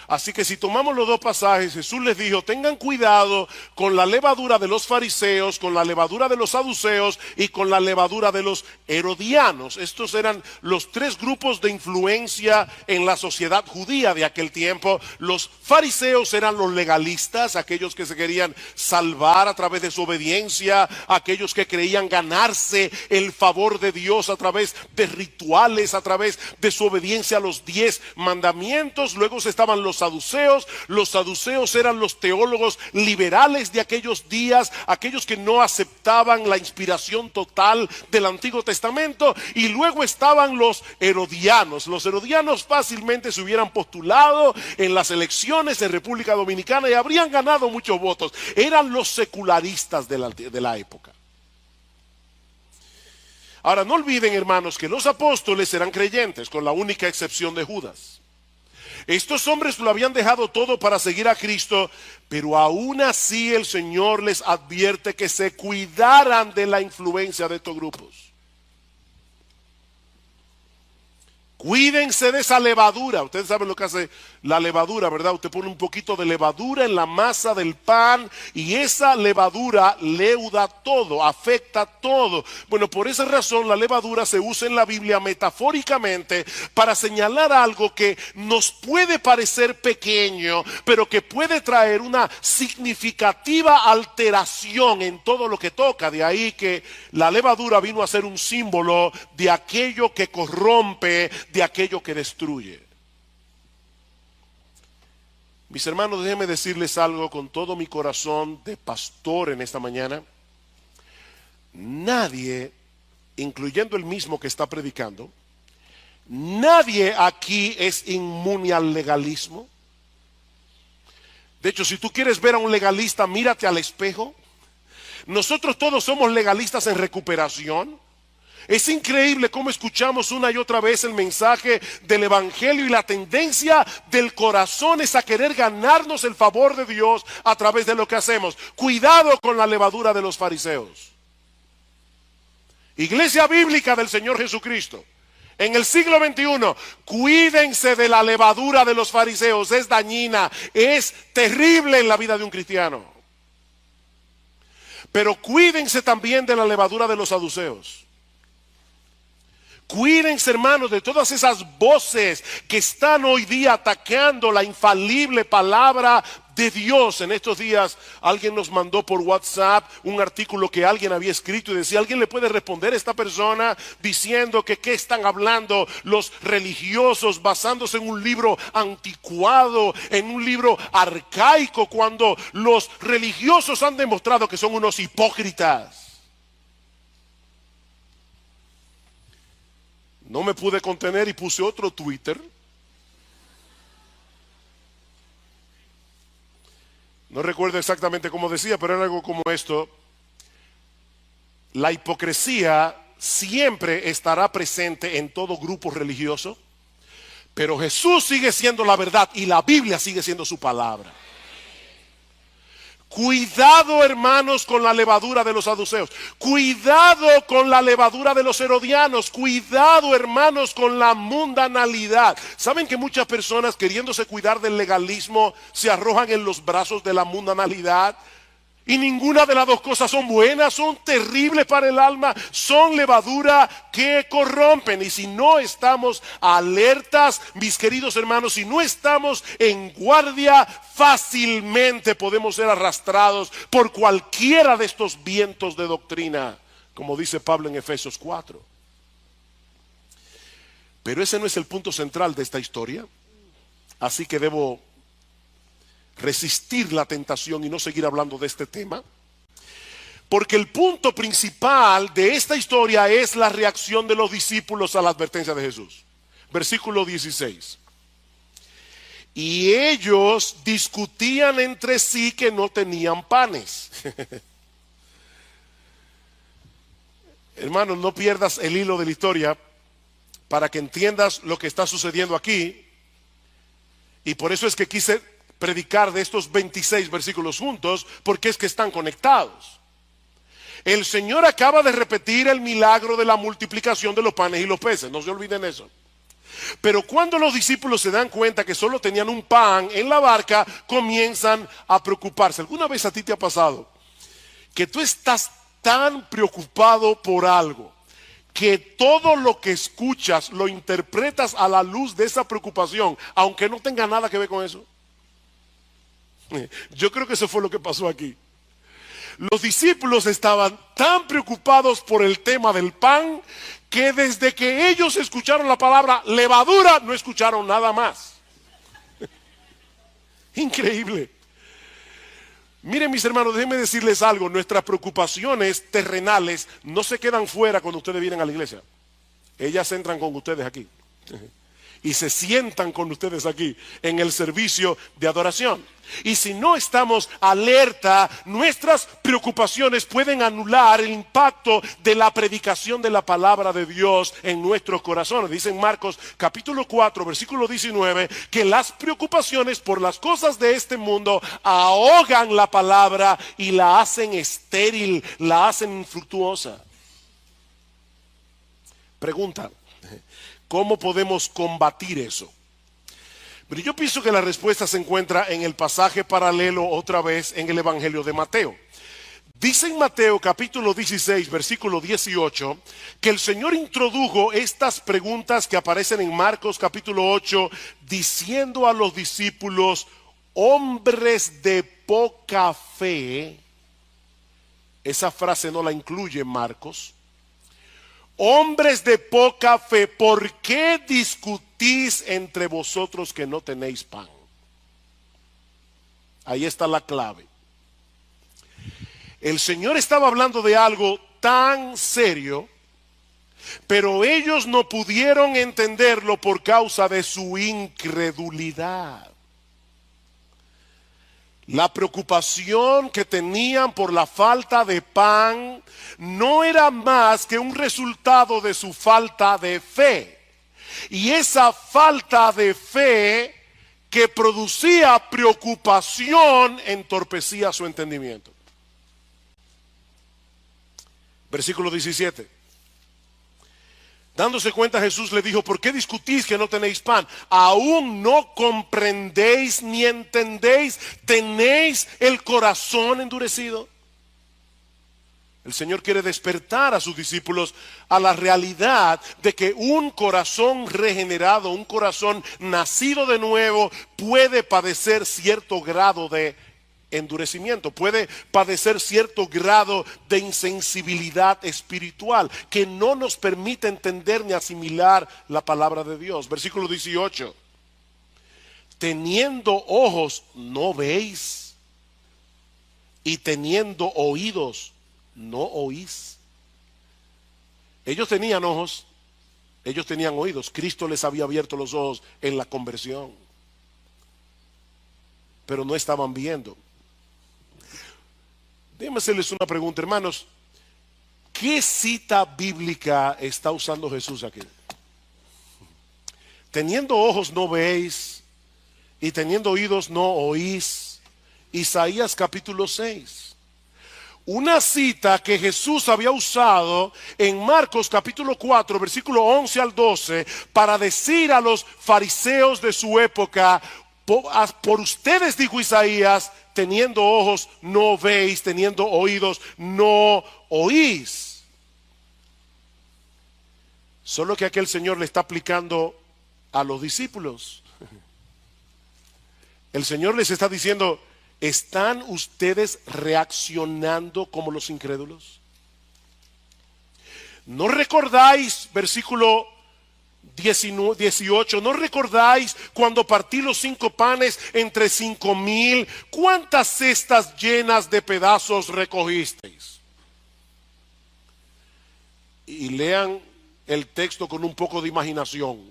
Así que si tomamos los dos pasajes, Jesús les dijo, tengan cuidado con la levadura de los fariseos, con la levadura de los saduceos y con la levadura de los herodianos. Estos eran los tres grupos de influencia en la sociedad judía de aquel tiempo. Los fariseos eran los legalistas, aquellos que se querían salvar a través de su obediencia, aquellos que creían ganarse el favor de Dios a través de rituales, a través de su obediencia a los 10 mandamientos. Luego estaban los saduceos. Los saduceos eran los teólogos liberales de aquellos días, aquellos que no aceptaban la inspiración total del Antiguo Testamento. Y luego estaban los herodianos. Los herodianos fácilmente se hubieran postulado en las elecciones en República Dominicana y habrían ganado muchos votos. Eran los secularistas de la época. Ahora, no olviden, hermanos, que los apóstoles eran creyentes, con la única excepción de Judas. Estos hombres lo habían dejado todo para seguir a Cristo, pero aún así el Señor les advierte que se cuidaran de la influencia de estos grupos. Cuídense de esa levadura. Ustedes saben lo que hace la levadura, ¿verdad? Usted pone un poquito de levadura en la masa del pan y esa levadura leuda todo, afecta todo. Bueno, por esa razón la levadura se usa en la Biblia metafóricamente para señalar algo que nos puede parecer pequeño, pero que puede traer una significativa alteración en todo lo que toca. De ahí que la levadura vino a ser un símbolo de aquello que corrompe, de aquello que destruye. Mis hermanos, déjenme decirles algo con todo mi corazón de pastor en esta mañana. Nadie, incluyendo el mismo que está predicando, nadie aquí es inmune al legalismo. De hecho, si tú quieres ver a un legalista, mírate al espejo. Nosotros todos somos legalistas en recuperación. Es increíble cómo escuchamos una y otra vez el mensaje del evangelio y la tendencia del corazón es a querer ganarnos el favor de Dios a través de lo que hacemos. Cuidado con la levadura de los fariseos. Iglesia bíblica del Señor Jesucristo, en el siglo XXI, cuídense de la levadura de los fariseos. Es dañina, es terrible en la vida de un cristiano. Pero cuídense también de la levadura de los saduceos. Cuídense, hermanos, de todas esas voces que están hoy día atacando la infalible palabra de Dios. En estos días alguien nos mandó por WhatsApp un artículo que alguien había escrito y decía, ¿alguien le puede responder a esta persona diciendo que qué están hablando los religiosos basándose en un libro anticuado, en un libro arcaico, cuando los religiosos han demostrado que son unos hipócritas? No me pude contener y puse otro Twitter. No recuerdo exactamente cómo decía, pero era algo como esto. La hipocresía siempre estará presente en todo grupo religioso, pero Jesús sigue siendo la verdad y la Biblia sigue siendo su palabra. Cuidado, hermanos, con la levadura de los saduceos. Cuidado con la levadura de los herodianos. Cuidado, hermanos, con la mundanalidad. ¿Saben que muchas personas, queriéndose cuidar del legalismo, se arrojan en los brazos de la mundanalidad? Y ninguna de las dos cosas son buenas, son terribles para el alma, son levadura que corrompen. Y si no estamos alertas, mis queridos hermanos, si no estamos en guardia, fácilmente podemos ser arrastrados por cualquiera de estos vientos de doctrina, como dice Pablo en Efesios 4. Pero ese no es el punto central de esta historia, así que debo resistir la tentación y no seguir hablando de este tema, porque el punto principal de esta historia es la reacción de los discípulos a la advertencia de Jesús. Versículo 16. Y ellos discutían entre sí que no tenían panes. Hermanos, no pierdas el hilo de la historia para que entiendas lo que está sucediendo aquí, y por eso es que quise predicar de estos 26 versículos juntos, porque es que están conectados. El Señor acaba de repetir el milagro de la multiplicación de los panes y los peces, no se olviden eso. Pero cuando los discípulos se dan cuenta que solo tenían un pan en la barca, comienzan a preocuparse. ¿Alguna vez a ti te ha pasado que tú estás tan preocupado por algo que todo lo que escuchas lo interpretas a la luz de esa preocupación, aunque no tenga nada que ver con eso? Yo creo que eso fue lo que pasó aquí. Los discípulos estaban tan preocupados por el tema del pan que desde que ellos escucharon la palabra levadura no escucharon nada más. Increíble. Miren, mis hermanos, déjenme decirles algo. Nuestras preocupaciones terrenales no se quedan fuera cuando ustedes vienen a la iglesia. Ellas entran con ustedes aquí y se sientan con ustedes aquí en el servicio de adoración. Y si no estamos alerta, nuestras preocupaciones pueden anular el impacto de la predicación de la palabra de Dios en nuestros corazones. Dice en Marcos capítulo 4, versículo 19, que las preocupaciones por las cosas de este mundo ahogan la palabra y la hacen estéril, la hacen infructuosa. Pregunta: ¿cómo podemos combatir eso? Pero yo pienso que la respuesta se encuentra en el pasaje paralelo otra vez en el Evangelio de Mateo. Dice en Mateo capítulo 16, versículo 18, que el Señor introdujo estas preguntas que aparecen en Marcos capítulo 8, diciendo a los discípulos: hombres de poca fe. Esa frase no la incluye Marcos. Hombres de poca fe, ¿por qué discutís entre vosotros que no tenéis pan? Ahí está la clave. El Señor estaba hablando de algo tan serio, pero ellos no pudieron entenderlo por causa de su incredulidad. La preocupación que tenían por la falta de pan no era más que un resultado de su falta de fe. Y esa falta de fe que producía preocupación entorpecía su entendimiento. Versículo 17. Dándose cuenta, Jesús le dijo: ¿por qué discutís que no tenéis pan? ¿Aún no comprendéis ni entendéis? ¿Tenéis el corazón endurecido? El Señor quiere despertar a sus discípulos a la realidad de que un corazón regenerado, un corazón nacido de nuevo, puede padecer cierto grado de endurecimiento, puede padecer cierto grado de insensibilidad espiritual que no nos permite entender ni asimilar la palabra de Dios. Versículo 18. Teniendo ojos no veis, y teniendo oídos no oís. Ellos tenían ojos, ellos tenían oídos. Cristo les había abierto los ojos en la conversión, pero no estaban viendo. Déjenme hacerles una pregunta, hermanos. ¿Qué cita bíblica está usando Jesús aquí? Teniendo ojos no veis, y teniendo oídos no oís. Isaías capítulo 6. Una cita que Jesús había usado en Marcos capítulo 4, versículo 11 al 12, para decir a los fariseos de su época: por ustedes, dijo Isaías, teniendo ojos no veis, teniendo oídos no oís. Solo que aquí el Señor le está aplicando a los discípulos. El Señor les está diciendo: ¿están ustedes reaccionando como los incrédulos? ¿No recordáis, versículo 18, no recordáis cuando partí los 5 panes entre 5,000? ¿Cuántas cestas llenas de pedazos recogisteis? Y lean el texto con un poco de imaginación.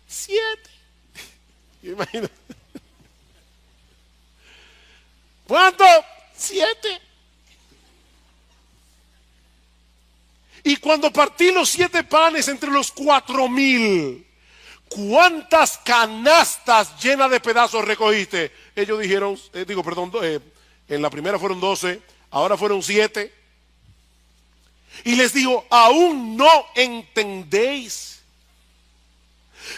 7. Imagínate. ¿Cuánto? 7. Y cuando partí los 7 panes entre los 4,000, ¿cuántas canastas llenas de pedazos recogiste? Ellos dijeron, en la primera fueron 12, ahora fueron 7. Y les digo: ¿aún no entendéis?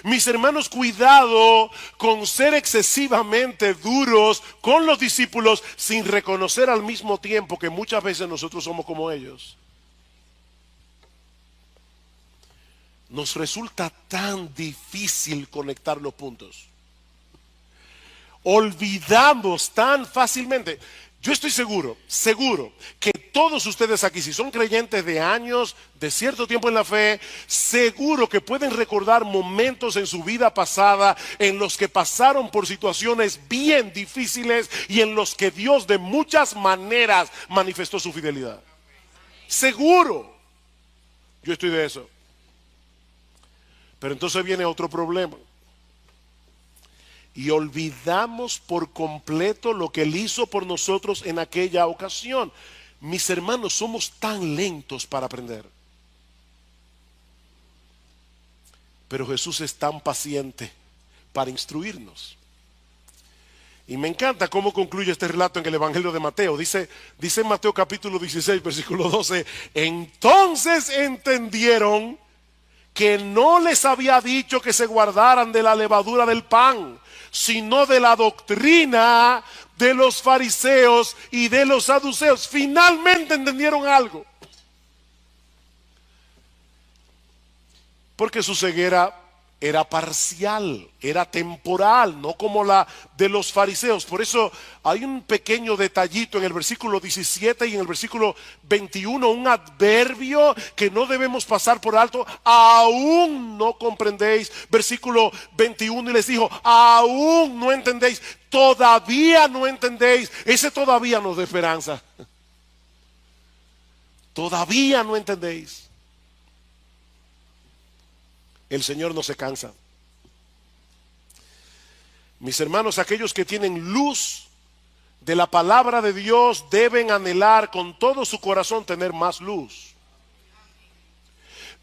Mis hermanos, cuidado con ser excesivamente duros con los discípulos sin reconocer al mismo tiempo que muchas veces nosotros somos como ellos. Nos resulta tan difícil conectar los puntos. Olvidamos tan fácilmente. Yo estoy seguro que todos ustedes aquí, si son creyentes de años, de cierto tiempo en la fe, seguro que pueden recordar momentos en su vida pasada en los que pasaron por situaciones bien difíciles y en los que Dios de muchas maneras manifestó su fidelidad. Seguro. Yo estoy de eso. Pero entonces viene otro problema. Y olvidamos por completo lo que Él hizo por nosotros en aquella ocasión. Mis hermanos, somos tan lentos para aprender. Pero Jesús es tan paciente para instruirnos. Y me encanta cómo concluye este relato en el Evangelio de Mateo. Dice en Mateo capítulo 16, versículo 12, entonces entendieron que no les había dicho que se guardaran de la levadura del pan, sino de la doctrina de los fariseos y de los saduceos. Finalmente entendieron algo. Porque su ceguera era parcial, era temporal, no como la de los fariseos. Por eso hay un pequeño detallito en el versículo 17 y en el versículo 21, un adverbio que no debemos pasar por alto. Aún no comprendéis. Versículo 21, y les dijo, aún no entendéis, todavía no entendéis. Ese todavía nos da esperanza. Todavía no entendéis. El Señor no se cansa. Mis hermanos, aquellos que tienen luz de la palabra de Dios deben anhelar con todo su corazón tener más luz.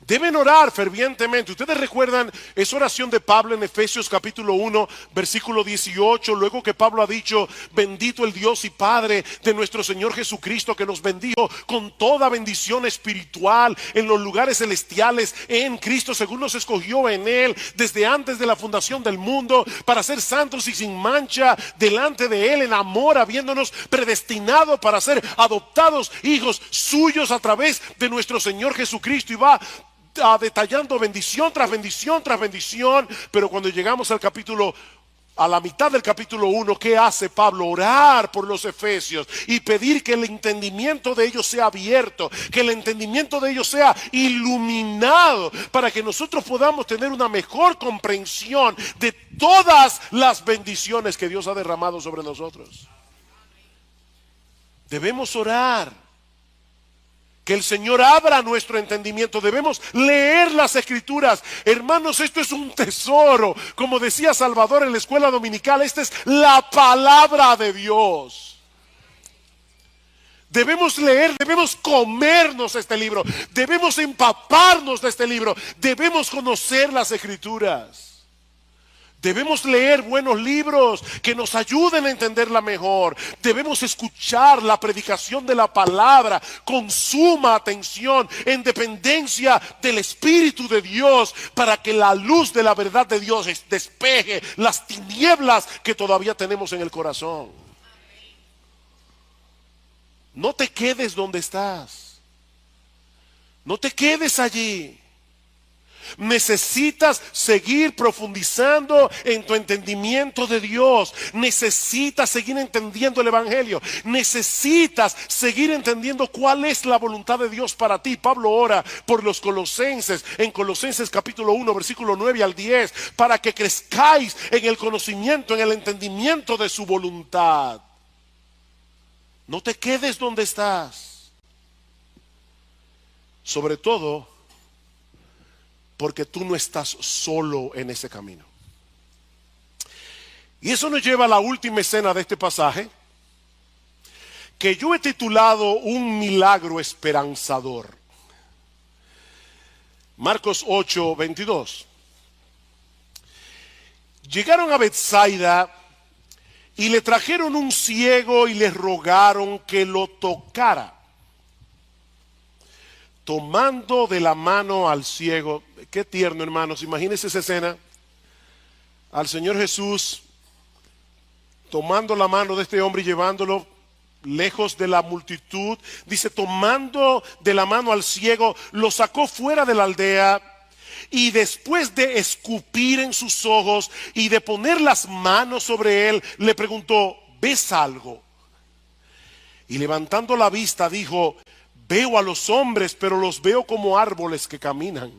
Deben orar fervientemente. Ustedes recuerdan esa oración de Pablo en Efesios capítulo 1, versículo 18, luego que Pablo ha dicho, bendito el Dios y Padre de nuestro Señor Jesucristo, que nos bendijo con toda bendición espiritual en los lugares celestiales en Cristo, según nos escogió en Él desde antes de la fundación del mundo, para ser santos y sin mancha delante de Él en amor, habiéndonos predestinado para ser adoptados hijos suyos a través de nuestro Señor Jesucristo. Y va detallando bendición tras bendición tras bendición. Pero cuando llegamos a la mitad del capítulo 1, ¿qué hace Pablo? Orar por los efesios y pedir que el entendimiento de ellos sea abierto, que el entendimiento de ellos sea iluminado, para que nosotros podamos tener una mejor comprensión de todas las bendiciones que Dios ha derramado sobre nosotros. Debemos orar que el Señor abra nuestro entendimiento. Debemos leer las Escrituras. Hermanos, esto es un tesoro. Como decía Salvador en la escuela dominical, esta es la palabra de Dios. Debemos leer, debemos comernos este libro, debemos empaparnos de este libro, debemos conocer las Escrituras. Debemos leer buenos libros que nos ayuden a entenderla mejor. Debemos escuchar la predicación de la palabra con suma atención, en dependencia del Espíritu de Dios, para que la luz de la verdad de Dios despeje las tinieblas que todavía tenemos en el corazón. No te quedes donde estás. No te quedes allí. Necesitas seguir profundizando en tu entendimiento de Dios. Necesitas seguir entendiendo el Evangelio. Necesitas seguir entendiendo cuál es la voluntad de Dios para ti. Pablo ora por los colosenses en Colosenses capítulo 1, versículo 9 al 10, para que crezcáis en el conocimiento, en el entendimiento de su voluntad. No te quedes donde estás. Sobre todo porque tú no estás solo en ese camino. Y eso nos lleva a la última escena de este pasaje, que yo he titulado Un milagro esperanzador. Marcos 8, 22. Llegaron a Betsaida y le trajeron un ciego y le rogaron que lo tocara. Tomando de la mano al ciego, qué tierno, hermanos, imagínense esa escena. al Señor Jesús tomando la mano de este hombre y llevándolo lejos de la multitud. Dice, tomando de la mano al ciego, lo sacó fuera de la aldea. Y después de escupir en sus ojos y de poner las manos sobre él, le preguntó, ¿ves algo? Y levantando la vista dijo, veo a los hombres, pero los veo como árboles que caminan.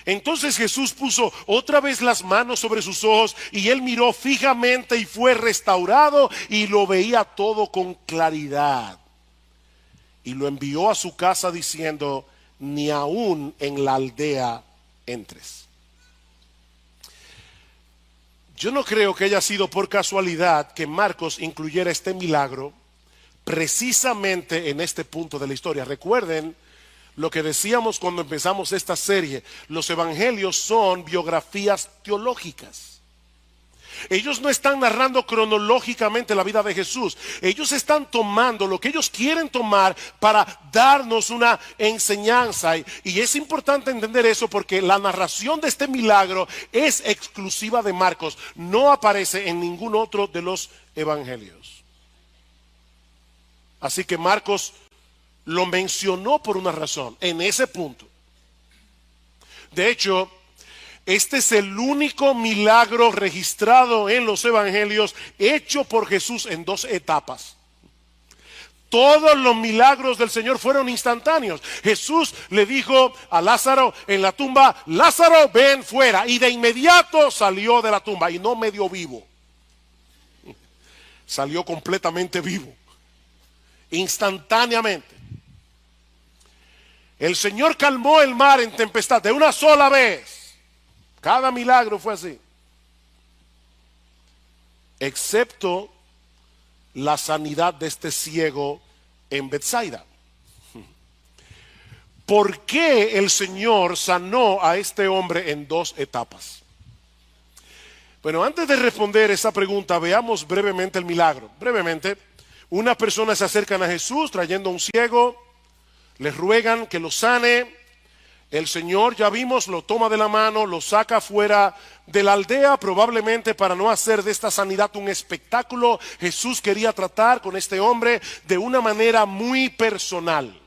Entonces Jesús puso otra vez las manos sobre sus ojos y él miró fijamente y fue restaurado y lo veía todo con claridad. Y lo envió a su casa diciendo, ni aún en la aldea entres. Yo no creo que haya sido por casualidad que Marcos incluyera este milagro precisamente en este punto de la historia. Recuerden lo que decíamos cuando empezamos esta serie. Los evangelios son biografías teológicas. Ellos no están narrando cronológicamente la vida de Jesús. Ellos están tomando lo que ellos quieren tomar para darnos una enseñanza. Y es importante entender eso porque la narración de este milagro es exclusiva de Marcos. No aparece en ningún otro de los evangelios. Así que Marcos lo mencionó por una razón, en ese punto. De hecho, este es el único milagro registrado en los evangelios hecho por Jesús en 2 etapas. Todos los milagros del Señor fueron instantáneos. Jesús le dijo a Lázaro en la tumba, Lázaro, ven fuera. Y de inmediato salió de la tumba y no medio vivo. Salió completamente vivo. Instantáneamente. El Señor calmó el mar en tempestad de una sola vez. Cada milagro fue así. Excepto la sanidad de este ciego en Betsaida. ¿Por qué el Señor sanó a este hombre en 2 etapas? Bueno, antes de responder esa pregunta, veamos brevemente el milagro. Brevemente, unas personas se acercan a Jesús trayendo a un ciego, les ruegan que lo sane. El Señor, ya vimos, lo toma de la mano, lo saca fuera de la aldea, probablemente para no hacer de esta sanidad un espectáculo. Jesús quería tratar con este hombre de una manera muy personal.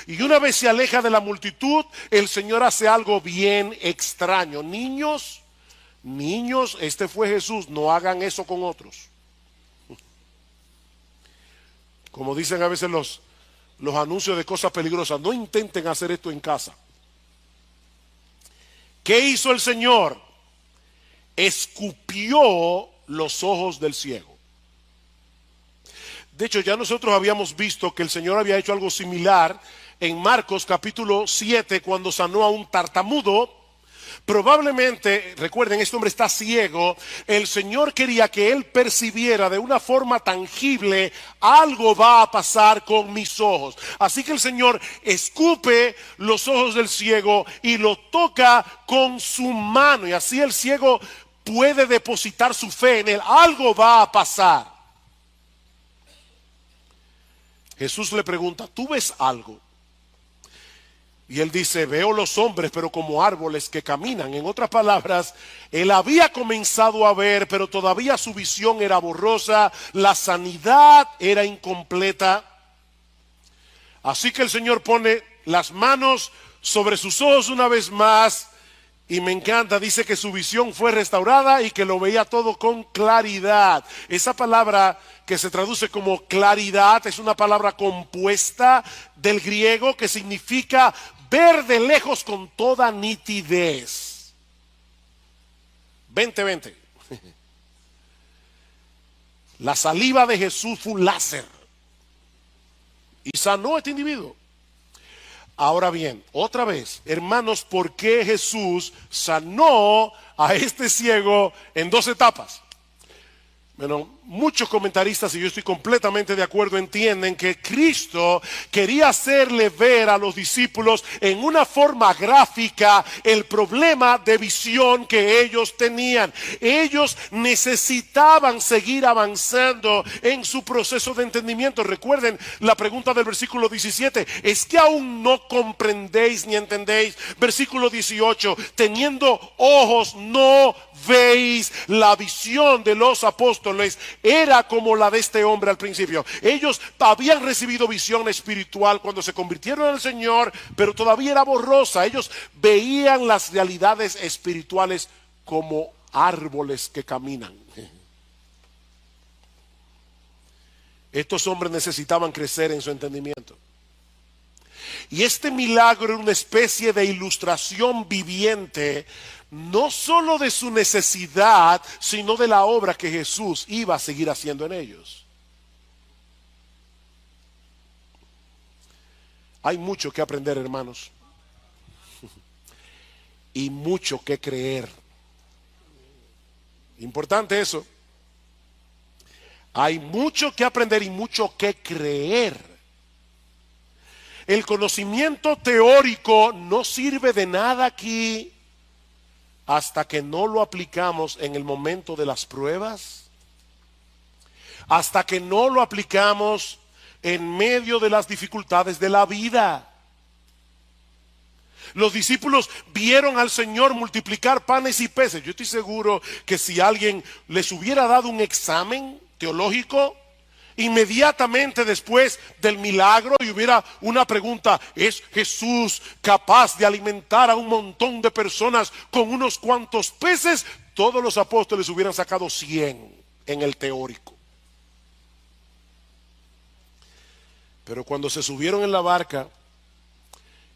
Y una vez se aleja de la multitud, el Señor hace algo bien extraño. Niños, este fue Jesús, no hagan eso con otros. Como dicen a veces los anuncios de cosas peligrosas, no intenten hacer esto en casa. ¿Qué hizo el Señor? Escupió los ojos del ciego. De hecho, ya nosotros habíamos visto que el Señor había hecho algo similar en Marcos capítulo 7 cuando sanó a un tartamudo. Probablemente, recuerden, este hombre está ciego. El Señor quería que él percibiera de una forma tangible, algo va a pasar con mis ojos. Así que el Señor escupe los ojos del ciego y lo toca con su mano. Y así el ciego puede depositar su fe en él. Algo va a pasar. Jesús le pregunta, ¿tú ves algo? Y él dice, veo los hombres, pero como árboles que caminan. En otras palabras, él había comenzado a ver, pero todavía su visión era borrosa, la sanidad era incompleta. Así que el Señor pone las manos sobre sus ojos una vez más, y me encanta, dice que su visión fue restaurada y que lo veía todo con claridad. Esa palabra que se traduce como claridad es una palabra compuesta del griego que significa ver de lejos con toda nitidez. 20. La saliva de Jesús fue un láser y sanó a este individuo. Ahora bien, otra vez, hermanos, ¿por qué Jesús sanó a este ciego en 2 etapas? Bueno, muchos comentaristas, y yo estoy completamente de acuerdo, entienden que Cristo quería hacerle ver a los discípulos en una forma gráfica el problema de visión que ellos tenían. Ellos necesitaban seguir avanzando en su proceso de entendimiento. Recuerden la pregunta del versículo 17, ¿es que aún no comprendéis ni entendéis? Versículo 18, teniendo ojos no veis. La visión de los apóstoles era como la de este hombre al principio. Ellos habían recibido visión espiritual cuando se convirtieron al Señor, pero todavía era borrosa. Ellos veían las realidades espirituales como árboles que caminan. Estos hombres necesitaban crecer en su entendimiento. Y este milagro era una especie de ilustración viviente, no solo de su necesidad, sino de la obra que Jesús iba a seguir haciendo en ellos. Hay mucho que aprender, hermanos, y mucho que creer. Importante eso. Hay mucho que aprender y mucho que creer. El conocimiento teórico no sirve de nada aquí hasta que no lo aplicamos en el momento de las pruebas, hasta que no lo aplicamos en medio de las dificultades de la vida. Los discípulos vieron al Señor multiplicar panes y peces. Yo estoy seguro que si alguien les hubiera dado un examen teológico, inmediatamente después del milagro, y hubiera una pregunta: ¿es Jesús capaz de alimentar a un montón de personas con unos cuantos peces? Todos los apóstoles hubieran sacado 100 en el teórico. Pero cuando se subieron en la barca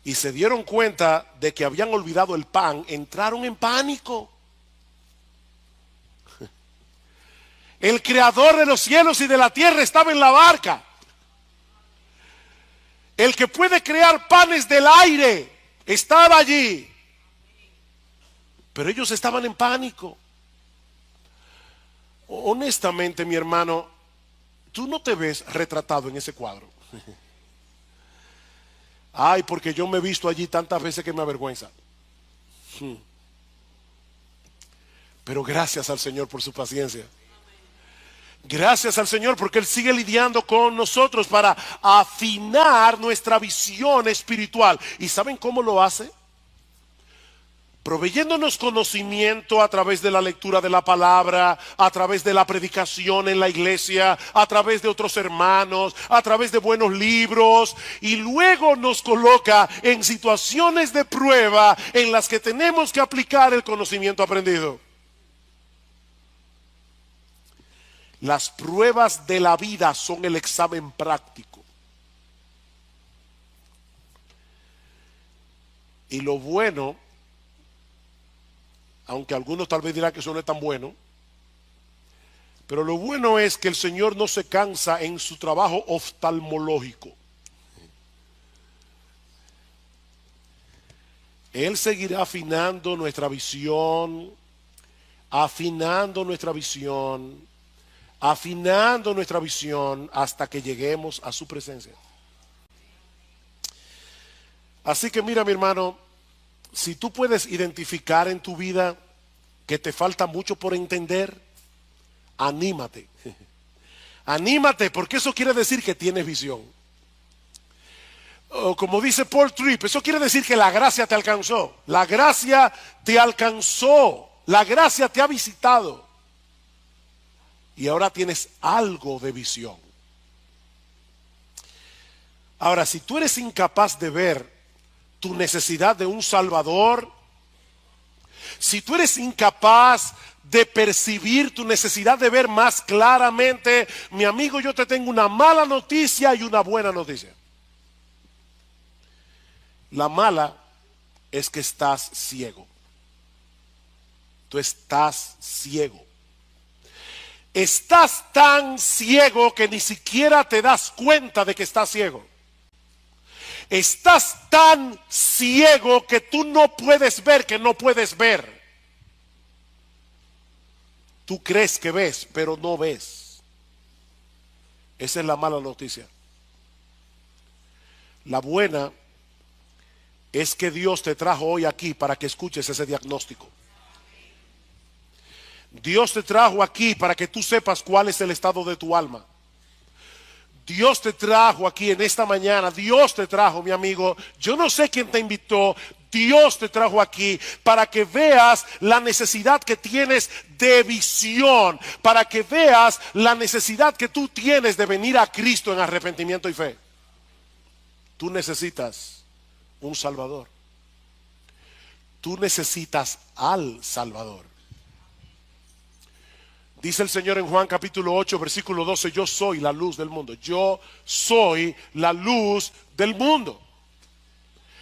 y se dieron cuenta de que habían olvidado el pan, entraron en pánico. El creador de los cielos y de la tierra estaba en la barca. El que puede crear panes del aire estaba allí. Pero ellos estaban en pánico. Honestamente, mi hermano, tú no te ves retratado en ese cuadro. Ay, porque yo me he visto allí tantas veces que me avergüenza. Pero gracias al Señor por su paciencia. Gracias al Señor porque Él sigue lidiando con nosotros para afinar nuestra visión espiritual. ¿Y saben cómo lo hace? Proveyéndonos conocimiento a través de la lectura de la palabra, a través de la predicación en la iglesia, a través de otros hermanos, a través de buenos libros, y luego nos coloca en situaciones de prueba en las que tenemos que aplicar el conocimiento aprendido. Las pruebas de la vida son el examen práctico. Y lo bueno, aunque algunos tal vez dirán que eso no es tan bueno, pero lo bueno es que el Señor no se cansa en su trabajo oftalmológico. Él seguirá afinando nuestra visión, afinando nuestra visión, afinando nuestra visión hasta que lleguemos a su presencia. Así que mira, mi hermano, si tú puedes identificar en tu vida que te falta mucho por entender, anímate. Anímate, porque eso quiere decir que tienes visión. O como dice Paul Tripp, eso quiere decir que la gracia te alcanzó. La gracia te alcanzó. La gracia te ha visitado. Y ahora tienes algo de visión. Ahora, si tú eres incapaz de ver tu necesidad de un Salvador, si tú eres incapaz de percibir tu necesidad de ver más claramente, mi amigo, yo te tengo una mala noticia y una buena noticia. La mala es que estás ciego. Tú estás ciego. Estás tan ciego que ni siquiera te das cuenta de que estás ciego. Estás tan ciego que tú no puedes ver que no puedes ver. Tú crees que ves, pero no ves. Esa es la mala noticia. La buena es que Dios te trajo hoy aquí para que escuches ese diagnóstico. Dios te trajo aquí para que tú sepas cuál es el estado de tu alma. Dios te trajo aquí en esta mañana. Dios te trajo, mi amigo. Yo no sé quién te invitó. Dios te trajo aquí para que veas la necesidad que tienes de visión, para que veas la necesidad que tú tienes de venir a Cristo en arrepentimiento y fe. Tú necesitas un Salvador. Tú necesitas al Salvador. Dice el Señor en Juan capítulo 8, versículo 12, yo soy la luz del mundo. Yo soy la luz del mundo.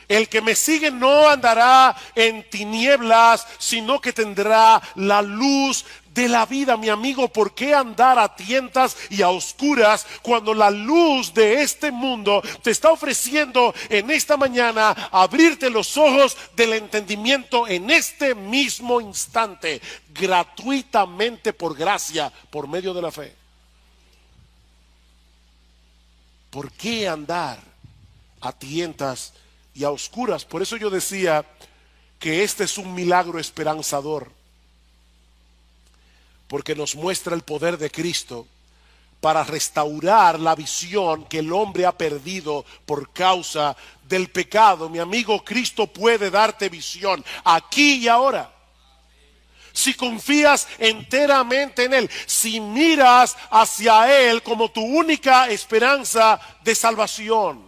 El que me sigue no andará en tinieblas, sino que tendrá la luz de la vida. Mi amigo, ¿por qué andar a tientas y a oscuras cuando la luz de este mundo te está ofreciendo en esta mañana abrirte los ojos del entendimiento en este mismo instante, gratuitamente por gracia, por medio de la fe? ¿Por qué andar a tientas y a oscuras? Por eso yo decía que este es un milagro esperanzador, porque nos muestra el poder de Cristo para restaurar la visión que el hombre ha perdido por causa del pecado. Mi amigo, Cristo puede darte visión aquí y ahora. Si confías enteramente en Él, si miras hacia Él como tu única esperanza de salvación.